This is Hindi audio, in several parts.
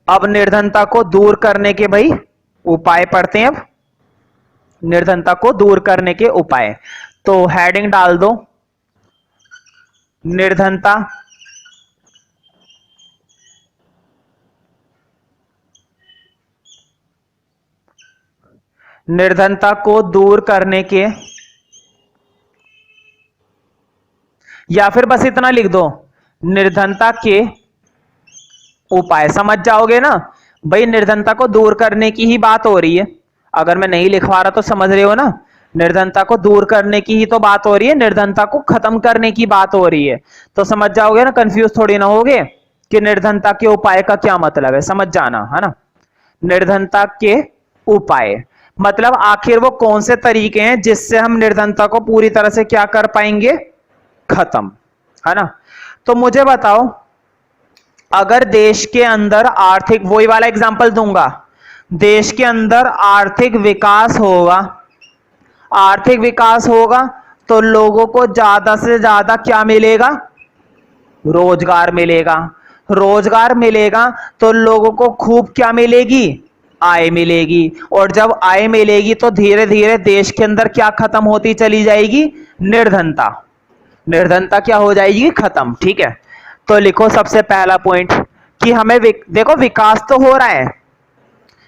अब निर्धनता को दूर करने के भाई उपाय पढ़ते हैं। अब निर्धनता को दूर करने के उपाय, तो हेडिंग डाल दो निर्धनता निर्धनता को दूर करने के, या फिर बस इतना लिख दो निर्धनता के उपाय। समझ जाओगे ना भाई, निर्धनता को दूर करने की ही बात हो रही है। अगर मैं नहीं लिखवा रहा तो समझ रहे हो ना, निर्धनता को दूर करने की ही तो बात हो रही है, निर्धनता को खत्म करने की बात हो रही है। तो समझ जाओगे ना, कंफ्यूज थोड़ी ना होगे कि निर्धनता के उपाय का क्या मतलब है, समझ जाना है ना। निर्धनता के उपाय मतलब आखिर वो कौन से तरीके हैं जिससे हम निर्धनता को पूरी तरह से क्या कर पाएंगे, खत्म, है ना। तो मुझे बताओ, अगर देश के अंदर आर्थिक, वही वाला एग्जांपल दूंगा, देश के अंदर आर्थिक विकास होगा, आर्थिक विकास होगा तो लोगों को ज्यादा से ज्यादा क्या मिलेगा, रोजगार मिलेगा। रोजगार मिलेगा तो लोगों को खूब क्या मिलेगी, आय मिलेगी। और जब आय मिलेगी तो धीरे धीरे देश के अंदर क्या खत्म होती चली जाएगी, निर्धनता। निर्धनता क्या हो जाएगी, खत्म। ठीक है, तो लिखो सबसे पहला पॉइंट कि हमें देखो विकास तो हो रहा है,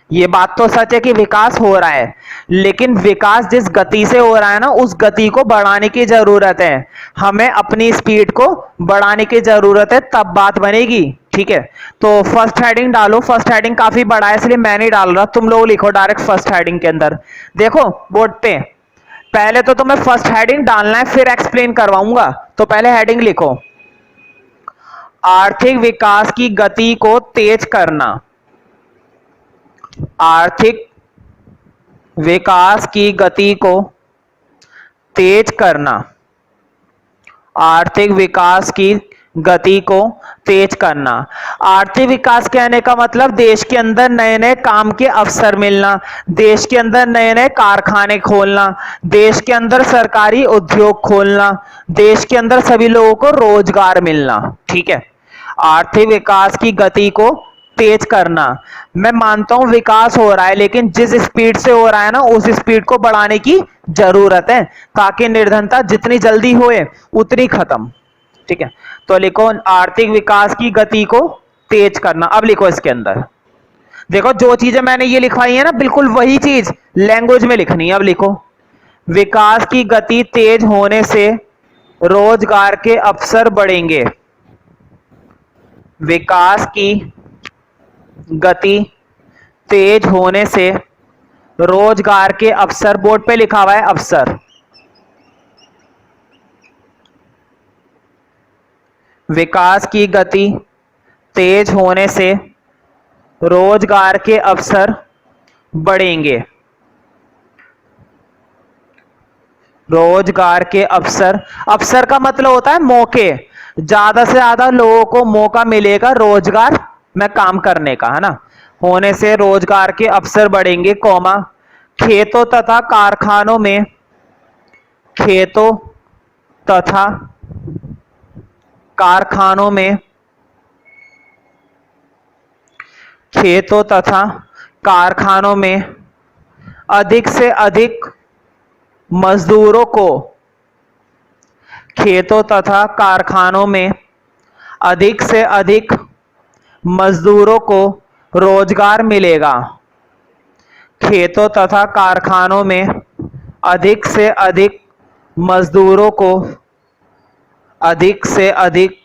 ये बात तो सच है कि विकास हो रहा है, लेकिन विकास जिस गति से हो रहा है ना, उस गति को बढ़ाने की जरूरत है। हमें अपनी स्पीड को बढ़ाने की जरूरत है, तब बात बनेगी। ठीक है, तो फर्स्ट हेडिंग डालो। फर्स्ट हेडिंग काफी बड़ा है इसलिए मैं नहीं डाल रहा, तुम लोग लिखो डायरेक्ट फर्स्ट हेडिंग के अंदर। देखो बोर्ड पे, पहले तो तुम्हें फर्स्ट हेडिंग डालना है, फिर एक्सप्लेन करवाऊंगा। तो पहले हेडिंग लिखो, आर्थिक विकास की गति को तेज करना। आर्थिक विकास की गति को तेज करना। आर्थिक विकास की गति को तेज करना। आर्थिक विकास कहने का मतलब देश के अंदर नए नए काम के अवसर मिलना, देश के अंदर नए नए कारखाने खोलना, देश के अंदर सरकारी उद्योग खोलना, देश के अंदर सभी लोगों को रोजगार मिलना। ठीक है, आर्थिक विकास की गति को तेज करना। मैं मानता हूं विकास हो रहा है, लेकिन जिस स्पीड से हो रहा है ना, उस स्पीड को बढ़ाने की जरूरत है, ताकि निर्धनता जितनी जल्दी होए उतनी खत्म। ठीक है, तो लिखो आर्थिक विकास की गति को तेज करना। अब लिखो इसके अंदर, देखो जो चीजें मैंने ये लिखवाई है ना, बिल्कुल वही चीज लैंग्वेज में लिखनी है। अब लिखो, विकास की गति तेज होने से रोजगार के अवसर बढ़ेंगे। विकास की गति तेज होने से रोजगार के अवसर, बोर्ड पे लिखा हुआ है अवसर, विकास की गति तेज होने से रोजगार के अवसर बढ़ेंगे। रोजगार के अवसर, अवसर का मतलब होता है मौके, ज्यादा से ज्यादा लोगों को मौका मिलेगा रोजगार में काम करने का, है ना। होने से रोजगार के अवसर बढ़ेंगे, कौमा खेतों तथा कारखानों में, खेतों तथा कारखानों में, खेतों तथा कारखानों में अधिक से अधिक मजदूरों को, खेतों तथा कारखानों में अधिक से अधिक मजदूरों को रोजगार मिलेगा। खेतों तथा कारखानों में अधिक से अधिक मजदूरों को, अधिक से अधिक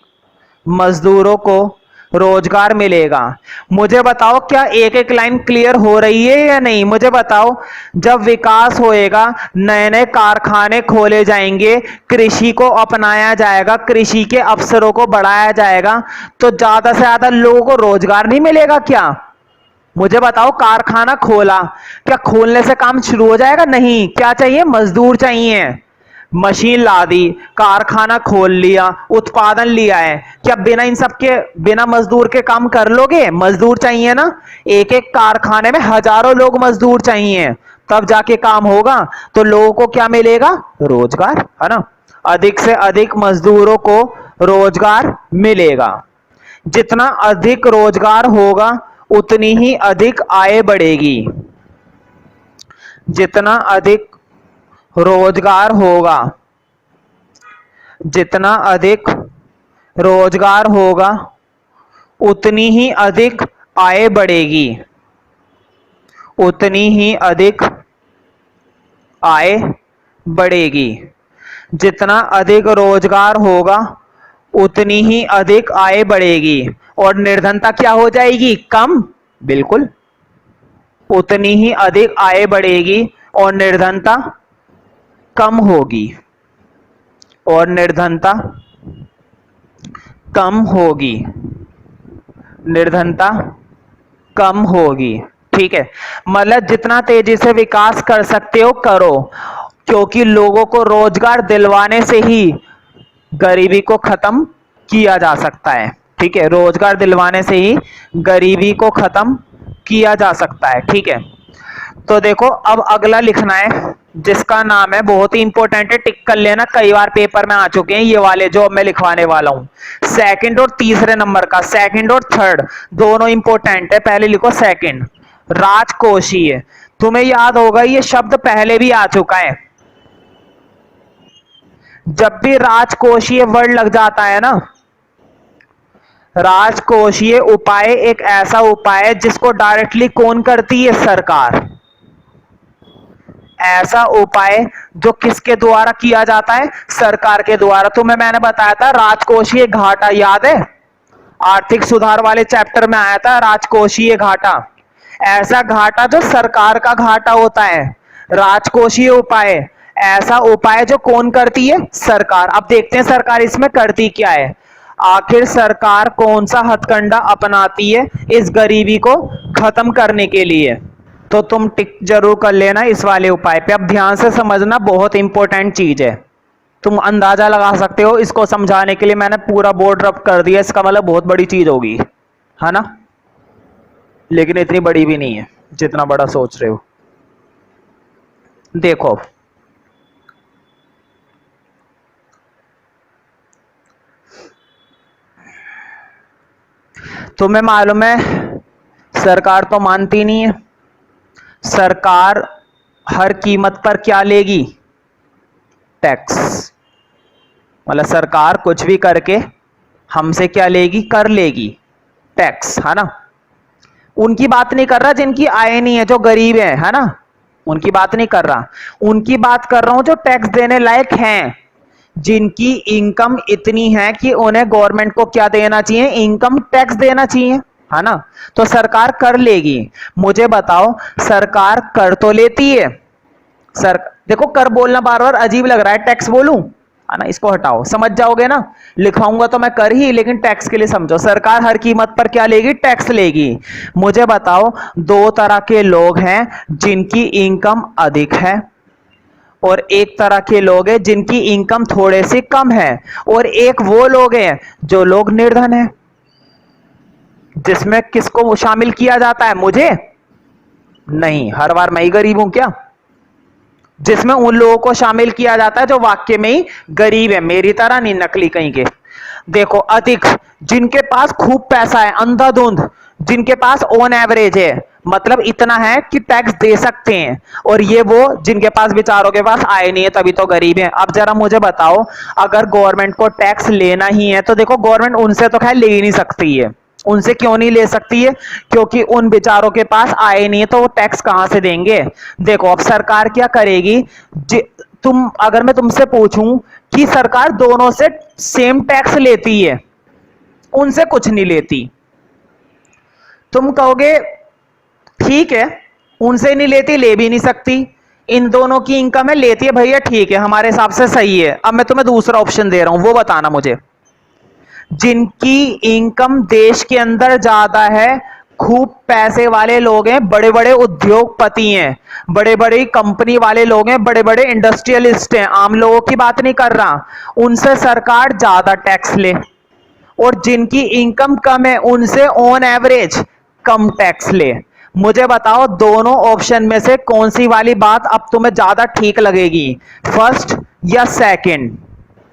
मजदूरों को रोजगार मिलेगा। मुझे बताओ क्या एक एक लाइन क्लियर हो रही है या नहीं, मुझे बताओ। जब विकास होएगा, नए नए कारखाने खोले जाएंगे, कृषि को अपनाया जाएगा, कृषि के अवसरों को बढ़ाया जाएगा, तो ज्यादा से ज्यादा लोगों को रोजगार नहीं मिलेगा क्या? मुझे बताओ, कारखाना खोला, क्या खोलने से काम शुरू हो जाएगा? नहीं, क्या चाहिए, मजदूर चाहिए। मशीन ला दी, कारखाना खोल लिया, उत्पादन लिया है, क्या बिना इन सब के, बिना मजदूर के काम कर लोगे? मजदूर चाहिए ना, एक एक कारखाने में हजारों लोग मजदूर चाहिए, तब जाके काम होगा। तो लोगों को क्या मिलेगा, रोजगार, है ना। अधिक से अधिक मजदूरों को रोजगार मिलेगा। जितना अधिक रोजगार होगा उतनी ही अधिक आय बढ़ेगी। जितना अधिक रोजगार होगा, जितना अधिक रोजगार होगा उतनी ही अधिक आय बढ़ेगी, उतनी ही अधिक आय बढ़ेगी। जितना अधिक रोजगार होगा उतनी ही अधिक आय बढ़ेगी। और निर्धनता क्या हो जाएगी? कम। बिल्कुल, उतनी ही अधिक आय बढ़ेगी और निर्धनता कम होगी, और निर्धनता कम होगी, निर्धनता कम होगी। ठीक है, मतलब जितना तेजी से विकास कर सकते हो करो, क्योंकि लोगों को रोजगार दिलवाने से ही गरीबी को खत्म किया जा सकता है। ठीक है, रोजगार दिलवाने से ही गरीबी को खत्म किया जा सकता है। ठीक है, तो देखो अब अगला लिखना है जिसका नाम है, बहुत ही इंपॉर्टेंट है, टिक कर लेना, कई बार पेपर में आ चुके हैं ये वाले जो अब मैं लिखवाने वाला हूं। सेकंड और तीसरे नंबर का, सेकंड और थर्ड दोनों इंपॉर्टेंट है। पहले लिखो सेकंड, राजकोषीय। तुम्हें याद होगा ये शब्द पहले भी आ चुका है। जब भी राजकोषीय वर्ड लग जाता है ना, राजकोषीय उपाय एक ऐसा उपाय है जिसको डायरेक्टली कौन करती है? सरकार। ऐसा उपाय जो किसके द्वारा किया जाता है? सरकार के द्वारा। तुम्हें मैंने बताया था राजकोषीय घाटा, याद है? आर्थिक सुधार वाले चैप्टर में आया था राजकोषीय घाटा। ऐसा घाटा जो सरकार का घाटा होता है, राजकोषीय उपाय, ऐसा उपाय जो कौन करती है? सरकार। अब देखते हैं सरकार इसमें करती क्या है। आखिर सरकार कौन सा हथकंडा अपनाती है इस गरीबी को खत्म करने के लिए? तो तुम टिक जरूर कर लेना इस वाले उपाय पे। अब ध्यान से समझना, बहुत इंपॉर्टेंट चीज है। तुम अंदाजा लगा सकते हो, इसको समझाने के लिए मैंने पूरा बोर्ड रब कर दिया, इसका मतलब बहुत बड़ी चीज होगी, है ना? लेकिन इतनी बड़ी भी नहीं है जितना बड़ा सोच रहे हो। देखो तुम्हें मालूम है सरकार तो मानती नहीं है। सरकार हर कीमत पर क्या लेगी? टैक्स। मतलब सरकार कुछ भी करके हमसे क्या लेगी? कर लेगी, टैक्स, है ना? उनकी बात नहीं कर रहा जिनकी आय नहीं है, जो गरीब है ना, उनकी बात नहीं कर रहा। उनकी बात कर रहा हूं जो टैक्स देने लायक हैं, जिनकी इनकम इतनी है कि उन्हें गवर्नमेंट को क्या देना चाहिए? इनकम टैक्स देना चाहिए, है ना? तो सरकार कर लेगी। मुझे बताओ, सरकार कर तो लेती है। सर देखो, कर बोलना बार बार अजीब लग रहा है, टैक्स बोलूं, है ना? इसको हटाओ, समझ जाओगे ना। लिखाऊंगा तो मैं कर ही, लेकिन टैक्स के लिए समझो। सरकार हर कीमत पर क्या लेगी? टैक्स लेगी। मुझे बताओ, दो तरह के लोग हैं जिनकी इनकम अधिक है, और एक तरह के लोग हैं जिनकी इनकम थोड़े से कम है, और एक वो लोग हैं जो लोग निर्धन हैं। जिसमें किसको शामिल किया जाता है? मुझे नहीं, हर बार मैं ही गरीब हूं क्या? जिसमें उन लोगों को शामिल किया जाता है जो वाक्य में ही गरीब है, मेरी तरह नहीं, नकली कहीं के। देखो, अधिक, जिनके पास खूब पैसा है, अंधाधुंध, जिनके पास ऑन एवरेज है, मतलब इतना है कि टैक्स दे सकते हैं, और ये वो जिनके पास, बेचारों के पास आय नहीं है, तभी तो गरीब हैं। अब जरा मुझे बताओ, अगर गवर्नमेंट को टैक्स लेना ही है तो देखो गवर्नमेंट उनसे तो खैर ले ही नहीं सकती है। उनसे क्यों नहीं ले सकती है? क्योंकि उन बेचारों के पास आय नहीं है, तो वो टैक्स कहां से देंगे? देखो अब सरकार क्या करेगी, अगर मैं तुमसे पूछूं कि सरकार दोनों से सेम टैक्स लेती है, उनसे कुछ नहीं लेती, तुम कहोगे ठीक है, उनसे नहीं लेती, ले भी नहीं सकती, इन दोनों की इनकम है, लेती है भैया, ठीक है, हमारे हिसाब से सही है। अब मैं तुम्हें दूसरा ऑप्शन दे रहा हूं, वो बताना मुझे। जिनकी इनकम देश के अंदर ज्यादा है, खूब पैसे वाले लोग हैं, बड़े बड़े उद्योगपति हैं, बड़े बड़े कंपनी वाले लोग हैं, बड़े बड़े इंडस्ट्रियलिस्ट हैं, आम लोगों की बात नहीं कर रहा, उनसे सरकार ज्यादा टैक्स ले। और जिनकी इनकम कम है उनसे ऑन एवरेज कम टैक्स ले। मुझे बताओ दोनों ऑप्शन में से कौन सी वाली बात अब तुम्हें ज्यादा ठीक लगेगी, फर्स्ट या सेकंड?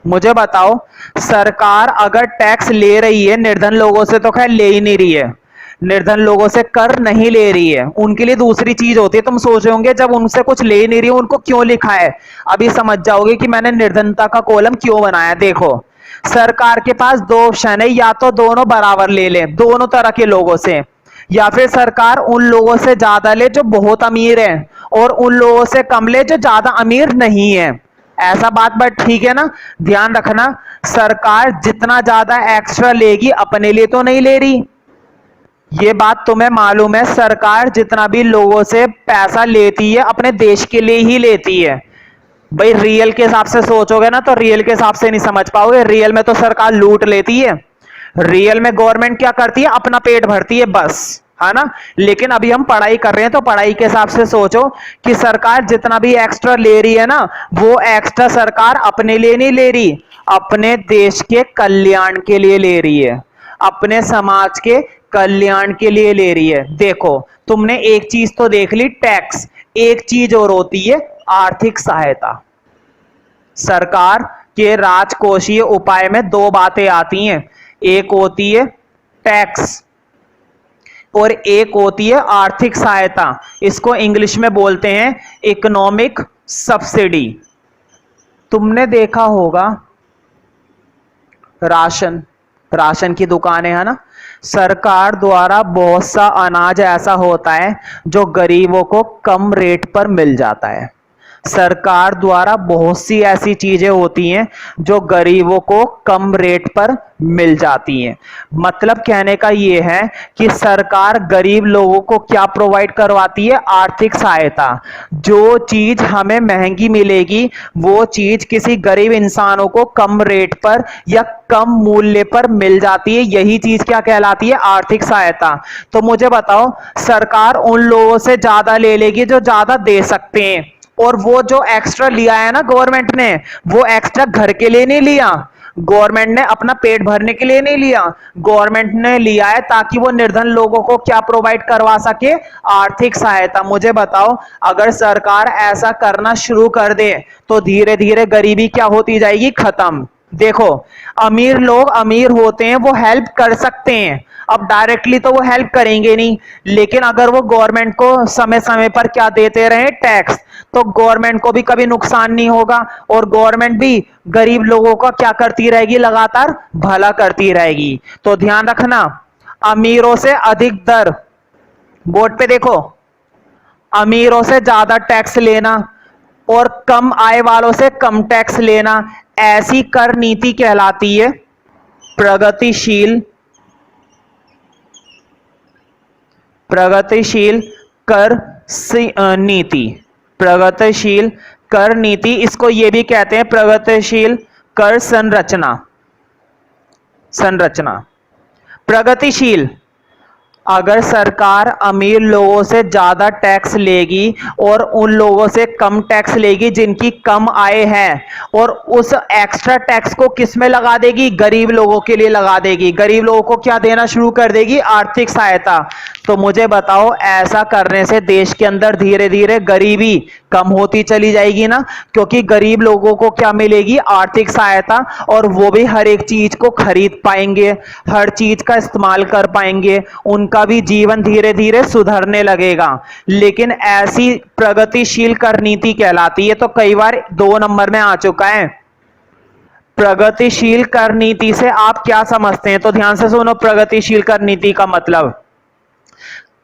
मुझे बताओ, सरकार अगर टैक्स ले रही है निर्धन लोगों से तो खैर ले ही नहीं रही है, निर्धन लोगों से कर नहीं ले रही है, उनके लिए दूसरी चीज होती है। तुम सोच रहे होंगे जब उनसे कुछ ले नहीं रही है उनको क्यों लिखा है, अभी समझ जाओगे कि मैंने निर्धनता का कॉलम क्यों बनाया। देखो सरकार के पास दो ऑप्शन है, या तो दोनों बराबर ले ले दोनों तरह के लोगों से, या फिर सरकार उन लोगों से ज्यादा ले जो बहुत अमीर है और उन लोगों से कम ले जो ज्यादा अमीर नहीं है। ऐसा बात ठीक है ना, ध्यान रखना। सरकार जितना ज्यादा एक्स्ट्रा लेगी अपने लिए तो नहीं ले रही, ये बात तुम्हें मालूम है। सरकार जितना भी लोगों से पैसा लेती है अपने देश के लिए ही लेती है। भाई रियल के हिसाब से सोचोगे ना तो रियल के हिसाब से नहीं समझ पाओगे। रियल में तो सरकार लूट लेती है, रियल में गवर्नमेंट क्या करती है, अपना पेट भरती है बस, है ना। लेकिन अभी हम पढ़ाई कर रहे हैं तो पढ़ाई के हिसाब से सोचो कि सरकार जितना भी एक्स्ट्रा ले रही है ना, वो एक्स्ट्रा सरकार अपने लिए नहीं ले रही, अपने देश के कल्याण के लिए ले रही है, अपने समाज के कल्याण के लिए ले रही है। देखो तुमने एक चीज तो देख ली टैक्स, एक चीज और होती है आर्थिक सहायता। सरकार के राजकोषीय उपाय में दो बातें आती हैं, एक होती है टैक्स और एक होती है आर्थिक सहायता। इसको इंग्लिश में बोलते हैं इकोनॉमिक सब्सिडी। तुमने देखा होगा राशन की दुकानें है ना, सरकार द्वारा बहुत सा अनाज ऐसा होता है जो गरीबों को कम रेट पर मिल जाता है। सरकार द्वारा बहुत सी ऐसी चीजें होती हैं जो गरीबों को कम रेट पर मिल जाती हैं। मतलब कहने का यह है कि सरकार गरीब लोगों को क्या प्रोवाइड करवाती है, आर्थिक सहायता। जो चीज हमें महंगी मिलेगी वो चीज किसी गरीब इंसानों को कम रेट पर या कम मूल्य पर मिल जाती है, यही चीज क्या कहलाती है, आर्थिक सहायता। तो मुझे बताओ सरकार उन लोगों से ज्यादा ले लेगी जो ज्यादा दे सकते हैं, और वो जो एक्स्ट्रा लिया है ना गवर्नमेंट ने, वो एक्स्ट्रा घर के लिए नहीं लिया, गवर्नमेंट ने अपना पेट भरने के लिए नहीं लिया, गवर्नमेंट ने लिया है ताकि वो निर्धन लोगों को क्या प्रोवाइड करवा सके, आर्थिक सहायता। मुझे बताओ अगर सरकार ऐसा करना शुरू कर दे तो धीरे धीरे गरीबी क्या होती जाएगी, खत्म। देखो अमीर लोग अमीर होते हैं, वो हेल्प कर सकते हैं, अब डायरेक्टली तो वो हेल्प करेंगे नहीं, लेकिन अगर वो गवर्नमेंट को समय समय पर क्या देते रहे, टैक्स, तो गवर्नमेंट को भी कभी नुकसान नहीं होगा और गवर्नमेंट भी गरीब लोगों का क्या करती रहेगी, लगातार भला करती रहेगी। तो ध्यान रखना, अमीरों से अधिक दर, बोर्ड पे देखो, अमीरों से ज्यादा टैक्स लेना और कम आय वालों से कम टैक्स लेना, ऐसी कर नीति कहलाती है प्रगतिशील कर नीति। प्रगतिशील कर नीति, इसको यह भी कहते हैं प्रगतिशील कर संरचना। प्रगतिशील, अगर सरकार अमीर लोगों से ज्यादा टैक्स लेगी और उन लोगों से कम टैक्स लेगी जिनकी कम आय है, और उस एक्स्ट्रा टैक्स को किस में लगा देगी, गरीब लोगों के लिए लगा देगी, गरीब लोगों को क्या देना शुरू कर देगी, आर्थिक सहायता। तो मुझे बताओ ऐसा करने से देश के अंदर धीरे धीरे गरीबी कम होती चली जाएगी ना, क्योंकि गरीब लोगों को क्या मिलेगी, आर्थिक सहायता, और वो भी हर एक चीज को खरीद पाएंगे, हर चीज का इस्तेमाल कर पाएंगे, उनका भी जीवन धीरे धीरे सुधरने लगेगा। लेकिन ऐसी प्रगतिशील कर नीति कहलाती है, तो कई बार 2 नंबर में आ चुका है। प्रगतिशील कर नीति से आप क्या समझते हैं, तो ध्यान से सुनो। प्रगतिशील कर नीति का मतलब,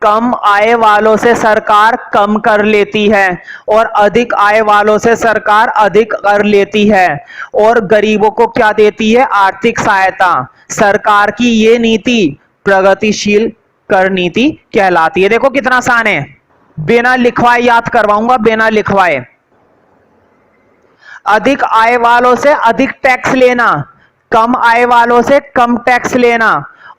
कम आय वालों से सरकार कम कर लेती है और अधिक आय वालों से सरकार अधिक कर लेती है, और गरीबों को क्या देती है, आर्थिक सहायता। सरकार की ये नीति प्रगतिशील कर नीति कहलाती है। देखो कितना आसान है, बिना लिखवाए याद करवाऊंगा, बिना लिखवाए। अधिक आय वालों से अधिक टैक्स लेना, कम आय वालों से कम टैक्स लेना,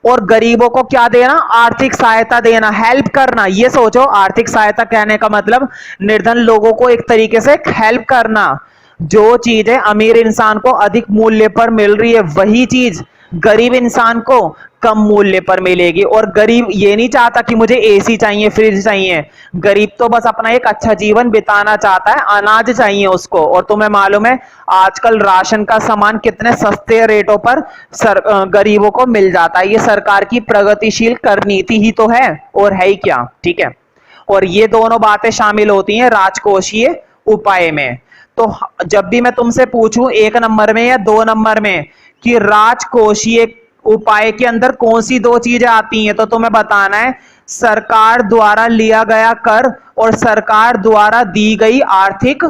और गरीबों को क्या देना, आर्थिक सहायता देना, हेल्प करना। ये सोचो, आर्थिक सहायता कहने का मतलब निर्धन लोगों को एक तरीके से हेल्प करना। जो चीजें अमीर इंसान को अधिक मूल्य पर मिल रही है वही चीज गरीब इंसान को कम मूल्य पर मिलेगी। और गरीब ये नहीं चाहता कि मुझे एसी चाहिए, फ्रिज चाहिए। गरीब तो बस अपना एक अच्छा जीवन बिताना चाहता है, अनाज चाहिए उसको। और तुम्हें मालूम है आजकल राशन का सामान कितने सस्ते रेटों पर गरीबों को मिल जाता है। ये सरकार की प्रगतिशील कर नीति ही तो है, और है ही क्या। ठीक है, और ये दोनों बातें शामिल होती हैं राजकोषीय उपाय में। तो जब भी मैं तुमसे पूछूं 1 नंबर में या 2 नंबर में कि राजकोषीय उपाय के अंदर कौन सी 2 चीजें आती हैं, तो तुम्हें बताना है सरकार द्वारा लिया गया कर और सरकार द्वारा दी गई आर्थिक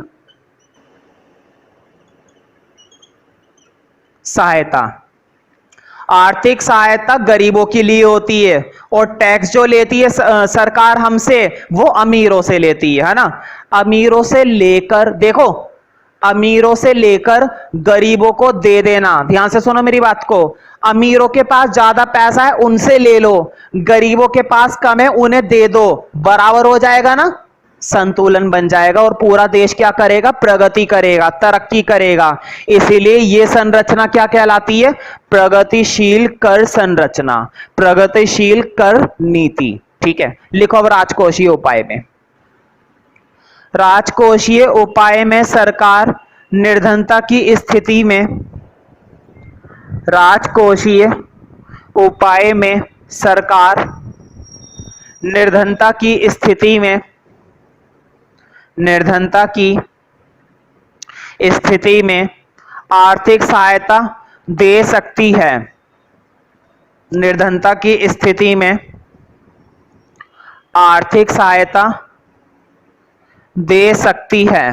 सहायता। आर्थिक सहायता गरीबों के लिए होती है, और टैक्स जो लेती है सरकार हमसे, वो अमीरों से लेती है ना। अमीरों से लेकर, देखो, अमीरों से लेकर गरीबों को दे देना। ध्यान से सुनो मेरी बात को। अमीरों के पास ज्यादा पैसा है, उनसे ले लो। गरीबों के पास कम है, उन्हें दे दो। बराबर हो जाएगा ना, संतुलन बन जाएगा, और पूरा देश क्या करेगा, प्रगति करेगा, तरक्की करेगा। इसीलिए यह संरचना क्या कहलाती है, प्रगतिशील कर संरचना, प्रगतिशील कर नीति। ठीक है, लिखो अब राजकोषीय उपाय में। राजकोषीय उपाय में सरकार निर्धनता की स्थिति में, राजकोषीय उपाय में सरकार निर्धनता की स्थिति में, निर्धनता की स्थिति में आर्थिक सहायता दे सकती है। निर्धनता की स्थिति में आर्थिक सहायता दे सकती है,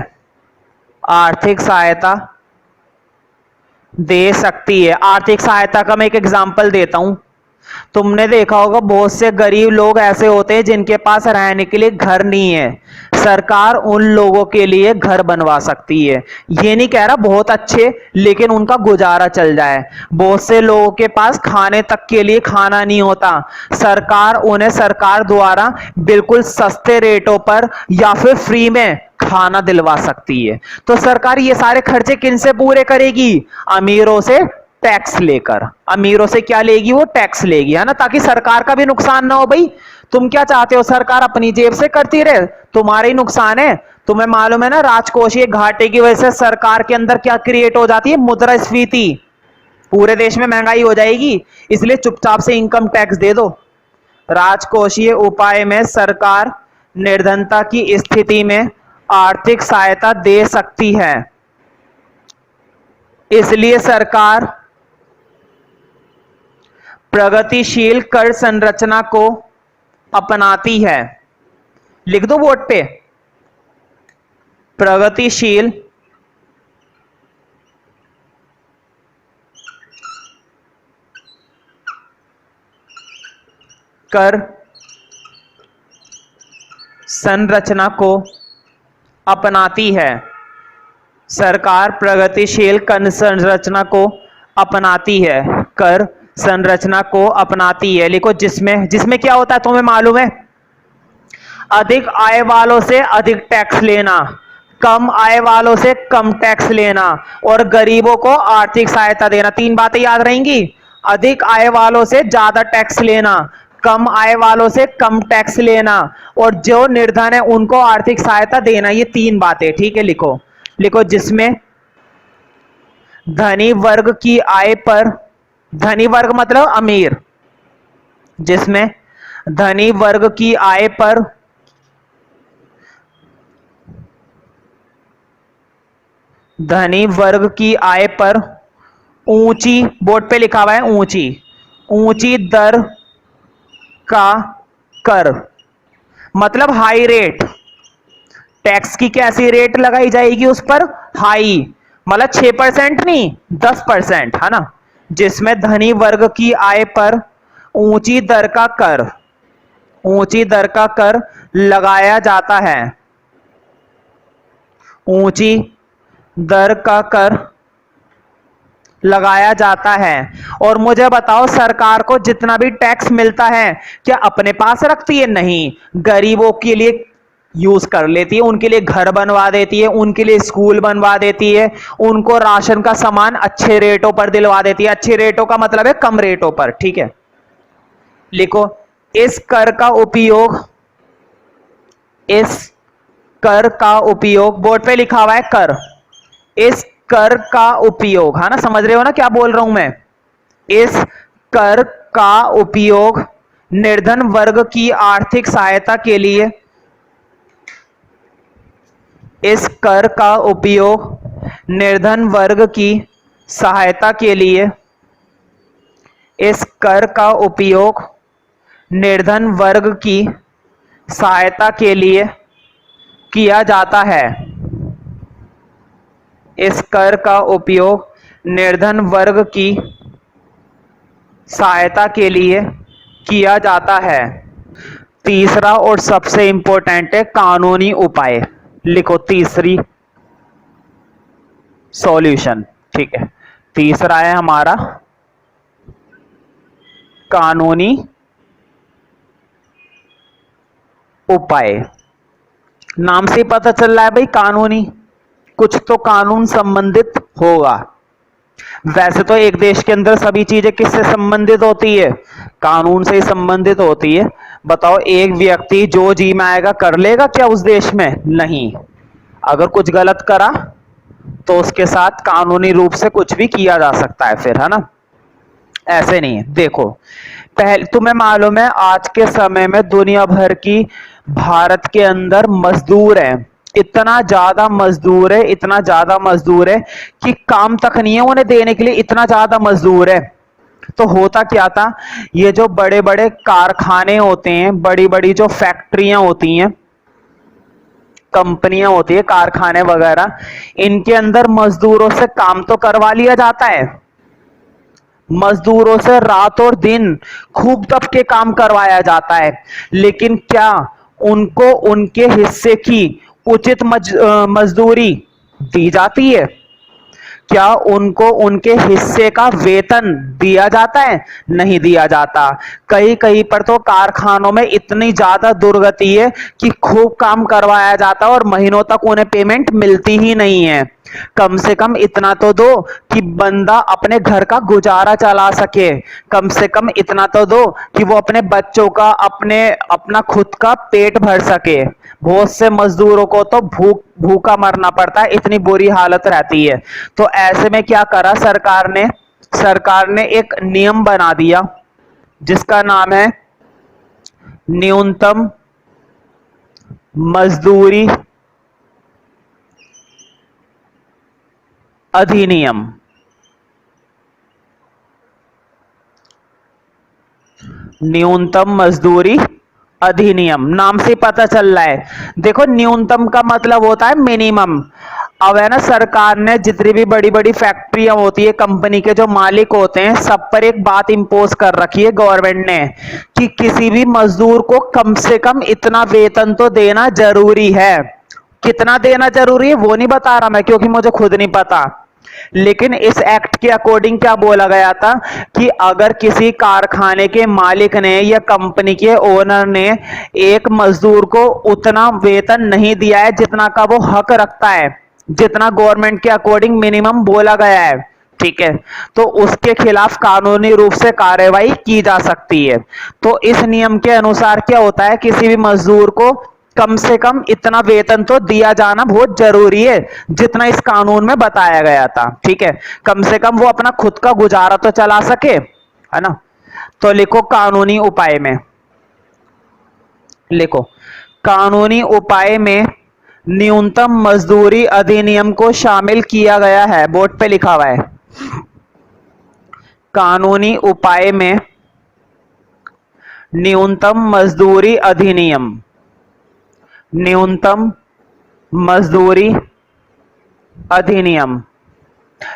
आर्थिक सहायता दे सकती है। आर्थिक सहायता का मैं एक एग्जांपल देता हूं। तुमने देखा होगा बहुत से गरीब लोग ऐसे होते हैं जिनके पास रहने के लिए घर नहीं है। सरकार उन लोगों के लिए घर बनवा सकती है। ये नहीं कह रहा बहुत अच्छे, लेकिन उनका गुजारा चल जाए। बहुत से लोगों के पास खाने तक के लिए खाना नहीं होता, सरकार उन्हें सरकार द्वारा बिल्कुल सस्ते रेटों पर या फिर फ्री में खाना दिलवा सकती है। तो सरकार ये सारे खर्चे किनसे पूरे करेगी, अमीरों से टैक्स लेकर। अमीरों से क्या लेगी, वो टैक्स लेगी, है ना, ताकि सरकार का भी नुकसान ना हो। भाई तुम क्या चाहते हो, सरकार अपनी जेब से करती रहे, तुम्हारा ही नुकसान है। तुम्हें मालूम है ना राजकोषीय घाटे की वजह से सरकार के अंदर क्या क्रिएट हो जाती है, मुद्रास्फीति। पूरे देश में महंगाई हो जाएगी, इसलिए चुपचाप से इनकम टैक्स दे दो। राजकोषीय उपाय में सरकार निर्धनता की स्थिति में आर्थिक सहायता दे सकती है, इसलिए सरकार प्रगतिशील कर संरचना को अपनाती है। लिख दो बोर्ड पे, प्रगतिशील कर संरचना को अपनाती है। सरकार प्रगतिशील कर संरचना को अपनाती है, कर संरचना को अपनाती है। लिखो जिसमें, जिसमें क्या होता है तुम्हें मालूम है, अधिक आय वालों से अधिक टैक्स लेना, कम आय वालों से कम टैक्स लेना, और गरीबों को आर्थिक सहायता देना। 3 बातें याद रहेंगी, अधिक आय वालों से ज्यादा टैक्स लेना, कम आय वालों से कम टैक्स लेना, और जो निर्धन है उनको आर्थिक सहायता देना। ये 3 बातें, ठीक है। लिखो, लिखो जिसमें धनी वर्ग की आय पर, धनी वर्ग मतलब अमीर, जिसमें धनी वर्ग की आय पर धनी वर्ग की आय पर ऊंची, बोर्ड पे लिखा हुआ है ऊंची, ऊंची दर का कर, मतलब हाई रेट। टैक्स की कैसी रेट लगाई जाएगी उस पर, हाई, मतलब 6% नहीं 10%, है ना। जिसमें धनी वर्ग की आय पर ऊंची दर का कर, ऊंची दर का कर लगाया जाता है, ऊंची दर का कर लगाया जाता है। और मुझे बताओ सरकार को जितना भी टैक्स मिलता है क्या अपने पास रखती है, नहीं, गरीबों के लिए यूज कर लेती है, उनके लिए घर बनवा देती है, उनके लिए स्कूल बनवा देती है, उनको राशन का सामान अच्छे रेटों पर दिलवा देती है। अच्छे रेटों का मतलब है कम रेटों पर, ठीक है। लिखो, इस कर का उपयोग, इस कर का उपयोग, बोर्ड पे लिखा हुआ है कर, इस कर का उपयोग, है ना, समझ रहे हो ना क्या बोल रहा हूं मैं। इस कर का उपयोग निर्धन वर्ग की आर्थिक सहायता के लिए, इस कर का उपयोग निर्धन वर्ग की सहायता के लिए, इस कर का उपयोग निर्धन वर्ग की सहायता के लिए किया जाता है। इस कर का उपयोग निर्धन वर्ग की सहायता के लिए किया जाता है। तीसरा और सबसे इंपॉर्टेंट है कानूनी उपाय। लिखो तीसरी सॉल्यूशन, ठीक है। तीसरा है हमारा कानूनी उपाय। नाम से पता चल रहा है भाई कानूनी, कुछ तो कानून संबंधित होगा। वैसे तो एक देश के अंदर सभी चीजें किससे संबंधित होती है, कानून से ही संबंधित होती है। बताओ, एक व्यक्ति जो जी में आएगा कर लेगा क्या उस देश में? नहीं। अगर कुछ गलत करा तो उसके साथ कानूनी रूप से कुछ भी किया जा सकता है फिर, है ना। ऐसे नहीं है। देखो, पहले तुम्हें मालूम है आज के समय में दुनिया भर की, भारत के अंदर मजदूर है, इतना ज्यादा मजदूर है, इतना ज्यादा मजदूर है कि काम तक नहीं है उन्हें देने के लिए, इतना ज्यादा मजदूर है। तो होता क्या था, ये जो बड़े बड़े कारखाने होते हैं, बड़ी बड़ी जो फैक्ट्रियां होती हैं, कंपनियां होती है, कारखाने वगैरह, इनके अंदर मजदूरों से काम तो करवा लिया जाता है, मजदूरों से रात और दिन खूब दब के काम करवाया जाता है, लेकिन क्या उनको उनके हिस्से की उचित मजदूरी दी जाती है? क्या उनको उनके हिस्से का वेतन दिया जाता है? नहीं दिया जाता। कहीं कहीं पर तो कारखानों में इतनी ज्यादा दुर्गति है कि खूब काम करवाया जाता है और महीनों तक उन्हें पेमेंट मिलती ही नहीं है। कम से कम इतना तो दो कि बंदा अपने घर का गुजारा चला सके, कम से कम इतना तो दो कि वो अपने बच्चों का, अपना खुद का पेट भर सके। बहुत से मजदूरों को तो भूखा मरना पड़ता है, इतनी बुरी हालत रहती है। तो ऐसे में क्या करा सरकार ने एक नियम बना दिया जिसका नाम है न्यूनतम मजदूरी अधिनियम। न्यूनतम मजदूरी अधिनियम, नाम से पता चल रहा है। देखो, न्यूनतम का मतलब होता है मिनिमम। अब है ना, सरकार ने जितनी भी बड़ी बड़ी फैक्ट्रियां होती है, कंपनी के जो मालिक होते हैं, सब पर एक बात इंपोज कर रखी है गवर्नमेंट ने कि किसी भी मजदूर को कम से कम इतना वेतन तो देना जरूरी है। कितना देना जरूरी है वो नहीं बता रहा मैं, क्योंकि मुझे खुद नहीं पता, लेकिन इस एक्ट के अकॉर्डिंग क्या बोला गया था कि अगर किसी कारखाने के मालिक ने या कंपनी के ओनर ने एक मजदूर को उतना वेतन नहीं दिया है जितना का वो हक रखता है, जितना गवर्नमेंट के अकॉर्डिंग मिनिमम बोला गया है, ठीक है, तो उसके खिलाफ कानूनी रूप से कार्रवाई की जा सकती है। तो इस नियम के अनुसार क्या होता है, किसी भी मजदूर को कम से कम इतना वेतन तो दिया जाना बहुत जरूरी है जितना इस कानून में बताया गया था, ठीक है। कम से कम वो अपना खुद का गुजारा तो चला सके, है ना। तो लिखो कानूनी उपाय में, लिखो कानूनी उपाय में न्यूनतम मजदूरी अधिनियम को शामिल किया गया है। बोर्ड पे लिखा हुआ है, कानूनी उपाय में न्यूनतम मजदूरी अधिनियम, न्यूनतम मजदूरी अधिनियम।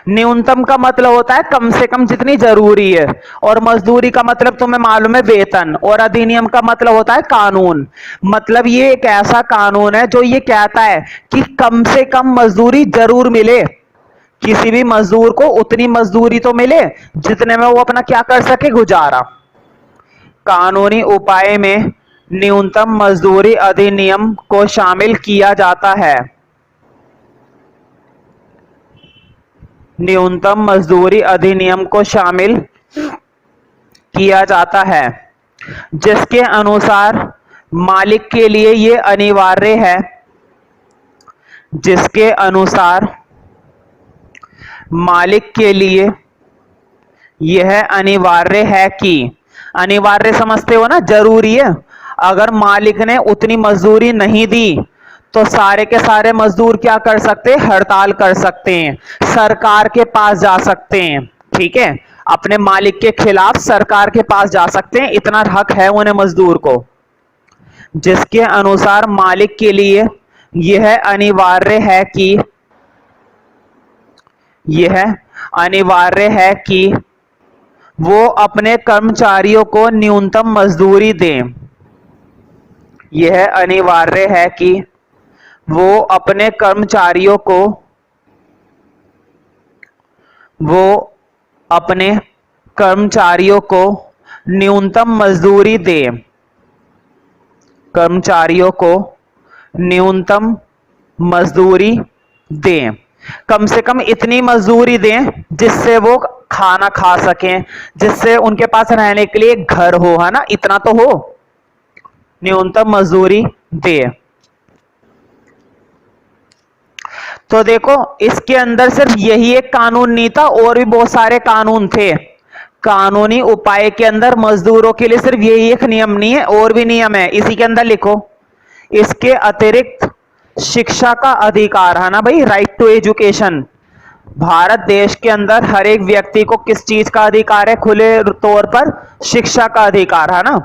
न्यूनतम का मतलब होता है कम से कम जितनी जरूरी है, और मजदूरी का मतलब तुम्हें मालूम है वेतन, और अधिनियम का मतलब होता है कानून। मतलब ये एक ऐसा कानून है जो ये कहता है कि कम से कम मजदूरी जरूर मिले, किसी भी मजदूर को उतनी मजदूरी तो मिले जितने में वो अपना क्या कर सके, गुजारा। कानूनी उपाय में न्यूनतम मजदूरी अधिनियम को शामिल किया जाता है। न्यूनतम मजदूरी अधिनियम को शामिल किया जाता है, जिसके अनुसार मालिक के लिए यह अनिवार्य है, जिसके अनुसार मालिक के लिए यह अनिवार्य है कि, अनिवार्य समझते हो ना, जरूरी है। अगर मालिक ने उतनी मजदूरी नहीं दी तो सारे के सारे मजदूर क्या कर सकते हैं, हड़ताल कर सकते हैं, सरकार के पास जा सकते हैं। ठीक है, अपने मालिक के खिलाफ सरकार के पास जा सकते हैं, इतना हक है उन्हें मजदूर को। जिसके अनुसार मालिक के लिए यह अनिवार्य है कि, यह अनिवार्य है कि वो अपने कर्मचारियों को न्यूनतम मजदूरी दें। यह अनिवार्य है कि वो अपने कर्मचारियों को, वो अपने कर्मचारियों को न्यूनतम मजदूरी दें, कर्मचारियों को न्यूनतम मजदूरी दें, कम से कम इतनी मजदूरी दें जिससे वो खाना खा सकें, जिससे उनके पास रहने के लिए घर हो, है ना, इतना तो हो, न्यूनतम मजदूरी दे। तो देखो इसके अंदर सिर्फ यही एक कानून नहीं था, और भी बहुत सारे कानून थे। कानूनी उपाय के अंदर मजदूरों के लिए सिर्फ यही एक नियम नहीं है, और भी नियम है, इसी के अंदर लिखो। इसके अतिरिक्त शिक्षा का अधिकार है ना भाई, राइट टू एजुकेशन। भारत देश के अंदर हर एक व्यक्ति को किस चीज का अधिकार है, खुले तौर पर शिक्षा का अधिकार है ना,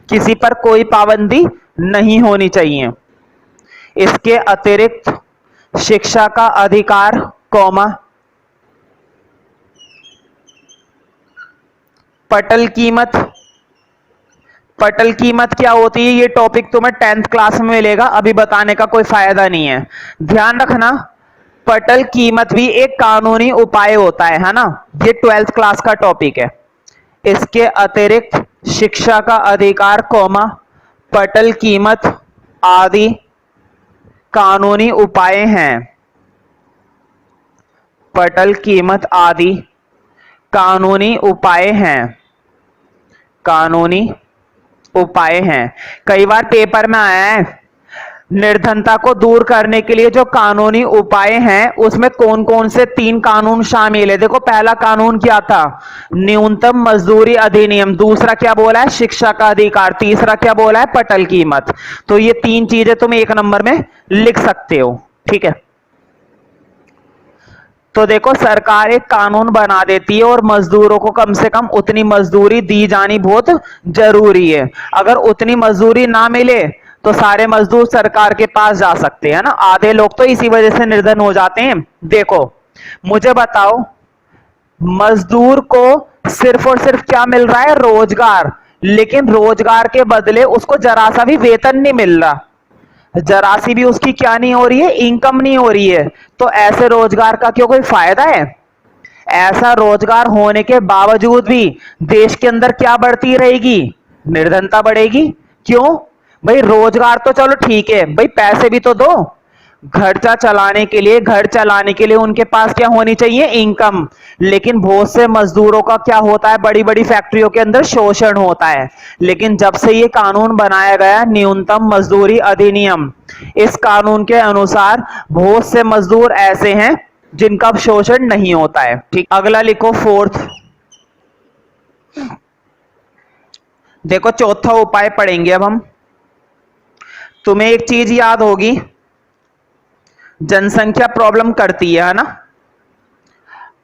किसी पर कोई पाबंदी नहीं होनी चाहिए। इसके अतिरिक्त शिक्षा का अधिकार, कौमा, पटल कीमत। पटल कीमत क्या होती है, ये टॉपिक तुम्हें 10th क्लास में मिलेगा, अभी बताने का कोई फायदा नहीं है। ध्यान रखना, पटल कीमत भी एक कानूनी उपाय होता है ना, ये 12th क्लास का टॉपिक है। इसके अतिरिक्त शिक्षा का अधिकार, कौमा, पटल कीमत आदि कानूनी उपाय हैं। पटल कीमत आदि कानूनी उपाय हैं, कानूनी उपाय हैं। कई बार पेपर में आया है, निर्धनता को दूर करने के लिए जो कानूनी उपाय हैं उसमें कौन कौन से 3 कानून शामिल है। देखो पहला कानून क्या था, न्यूनतम मजदूरी अधिनियम, दूसरा क्या बोला है, शिक्षा का अधिकार, तीसरा क्या बोला है, पटल कीमत। तो ये 3 चीजें तुम 1 नंबर में लिख सकते हो। ठीक है, तो देखो सरकार एक कानून बना देती है और मजदूरों को कम से कम उतनी मजदूरी दी जानी बहुत जरूरी है। अगर उतनी मजदूरी ना मिले तो सारे मजदूर सरकार के पास जा सकते हैं ना, आधे लोग तो इसी वजह से निर्धन हो जाते हैं। देखो मुझे बताओ, मजदूर को सिर्फ और सिर्फ क्या मिल रहा है, रोजगार, लेकिन रोजगार के बदले उसको जरा सा भी वेतन नहीं मिल रहा, जरा सी भी उसकी क्या नहीं हो रही है, इनकम नहीं हो रही है। तो ऐसे रोजगार का क्यों कोई फायदा है? ऐसा रोजगार होने के बावजूद भी देश के अंदर क्या बढ़ती रहेगी, निर्धनता बढ़ेगी। क्यों भाई, रोजगार तो चलो ठीक है भाई, पैसे भी तो दो, खर्चा चलाने के लिए, घर चलाने के लिए उनके पास क्या होनी चाहिए, इनकम। लेकिन बहुत से मजदूरों का क्या होता है, बड़ी बड़ी फैक्ट्रियों के अंदर शोषण होता है। लेकिन जब से ये कानून बनाया गया, न्यूनतम मजदूरी अधिनियम, इस कानून के अनुसार बहुत से मजदूर ऐसे हैं जिनका शोषण नहीं होता है। ठीक, अगला लिखो 4th। देखो चौथा उपाय पढ़ेंगे अब हम। तुम्हें एक चीज याद होगी, जनसंख्या प्रॉब्लम करती है ना,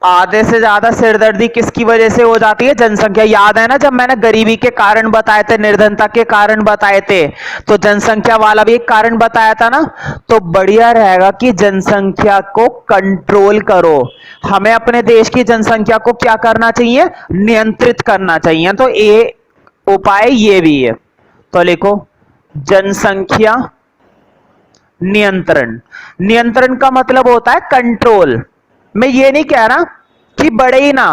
आधे से ज्यादा सिरदर्दी किसकी वजह से हो जाती है, जनसंख्या। याद है ना जब मैंने गरीबी के कारण बताए थे, निर्धनता के कारण बताए थे, तो जनसंख्या वाला भी एक कारण बताया था ना। तो बढ़िया रहेगा कि जनसंख्या को कंट्रोल करो, हमें अपने देश की जनसंख्या को क्या करना चाहिए, नियंत्रित करना चाहिए। तो ये उपाय ये भी है, तो लिखो जनसंख्या नियंत्रण। नियंत्रण का मतलब होता है कंट्रोल। मैं ये नहीं कह रहा कि बढ़े ही ना,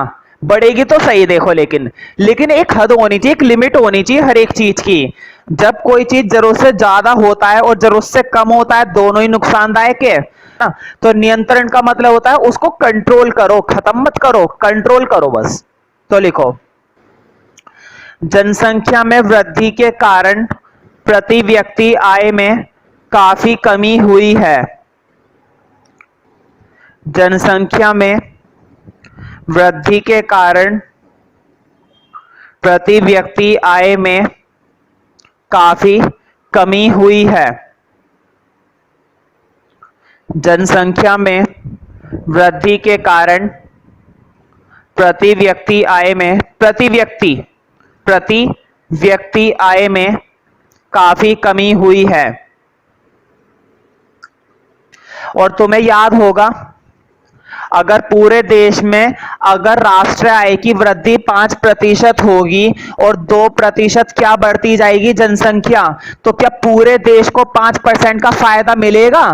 बढ़ेगी तो सही, देखो लेकिन लेकिन एक हद होनी चाहिए, एक लिमिट होनी चाहिए हर एक चीज की। जब कोई चीज जरूरत से ज्यादा होता है और जरूरत से कम होता है, दोनों ही नुकसानदायक है ना। तो नियंत्रण का मतलब होता है उसको कंट्रोल करो, खत्म मत करो, कंट्रोल करो बस। तो लिखो, जनसंख्या में वृद्धि के कारण प्रति व्यक्ति आय में काफी कमी हुई है। जनसंख्या में वृद्धि के कारण प्रति व्यक्ति आय में काफी कमी हुई है। जनसंख्या में वृद्धि के कारण प्रति व्यक्ति आय में प्रति व्यक्ति आय में काफी कमी हुई है। और तुम्हें याद होगा, अगर पूरे देश में अगर राष्ट्रीय आय की वृद्धि 5% होगी और 2% क्या बढ़ती जाएगी जनसंख्या, तो क्या पूरे देश को 5% का फायदा मिलेगा?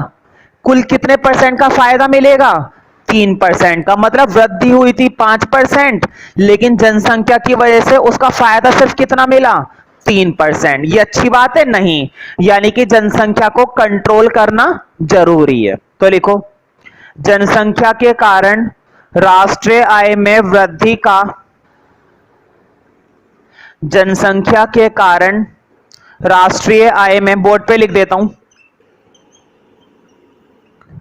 कुल कितने परसेंट का फायदा मिलेगा? 3% का। मतलब वृद्धि हुई थी 5%, लेकिन जनसंख्या की वजह से उसका फायदा सिर्फ कितना मिला? 3%। ये अच्छी बात है? नहीं। यानी कि जनसंख्या को कंट्रोल करना जरूरी है। तो लिखो, जनसंख्या के कारण राष्ट्रीय आय में वृद्धि का जनसंख्या के कारण राष्ट्रीय आय में, बोर्ड पे लिख देता हूं,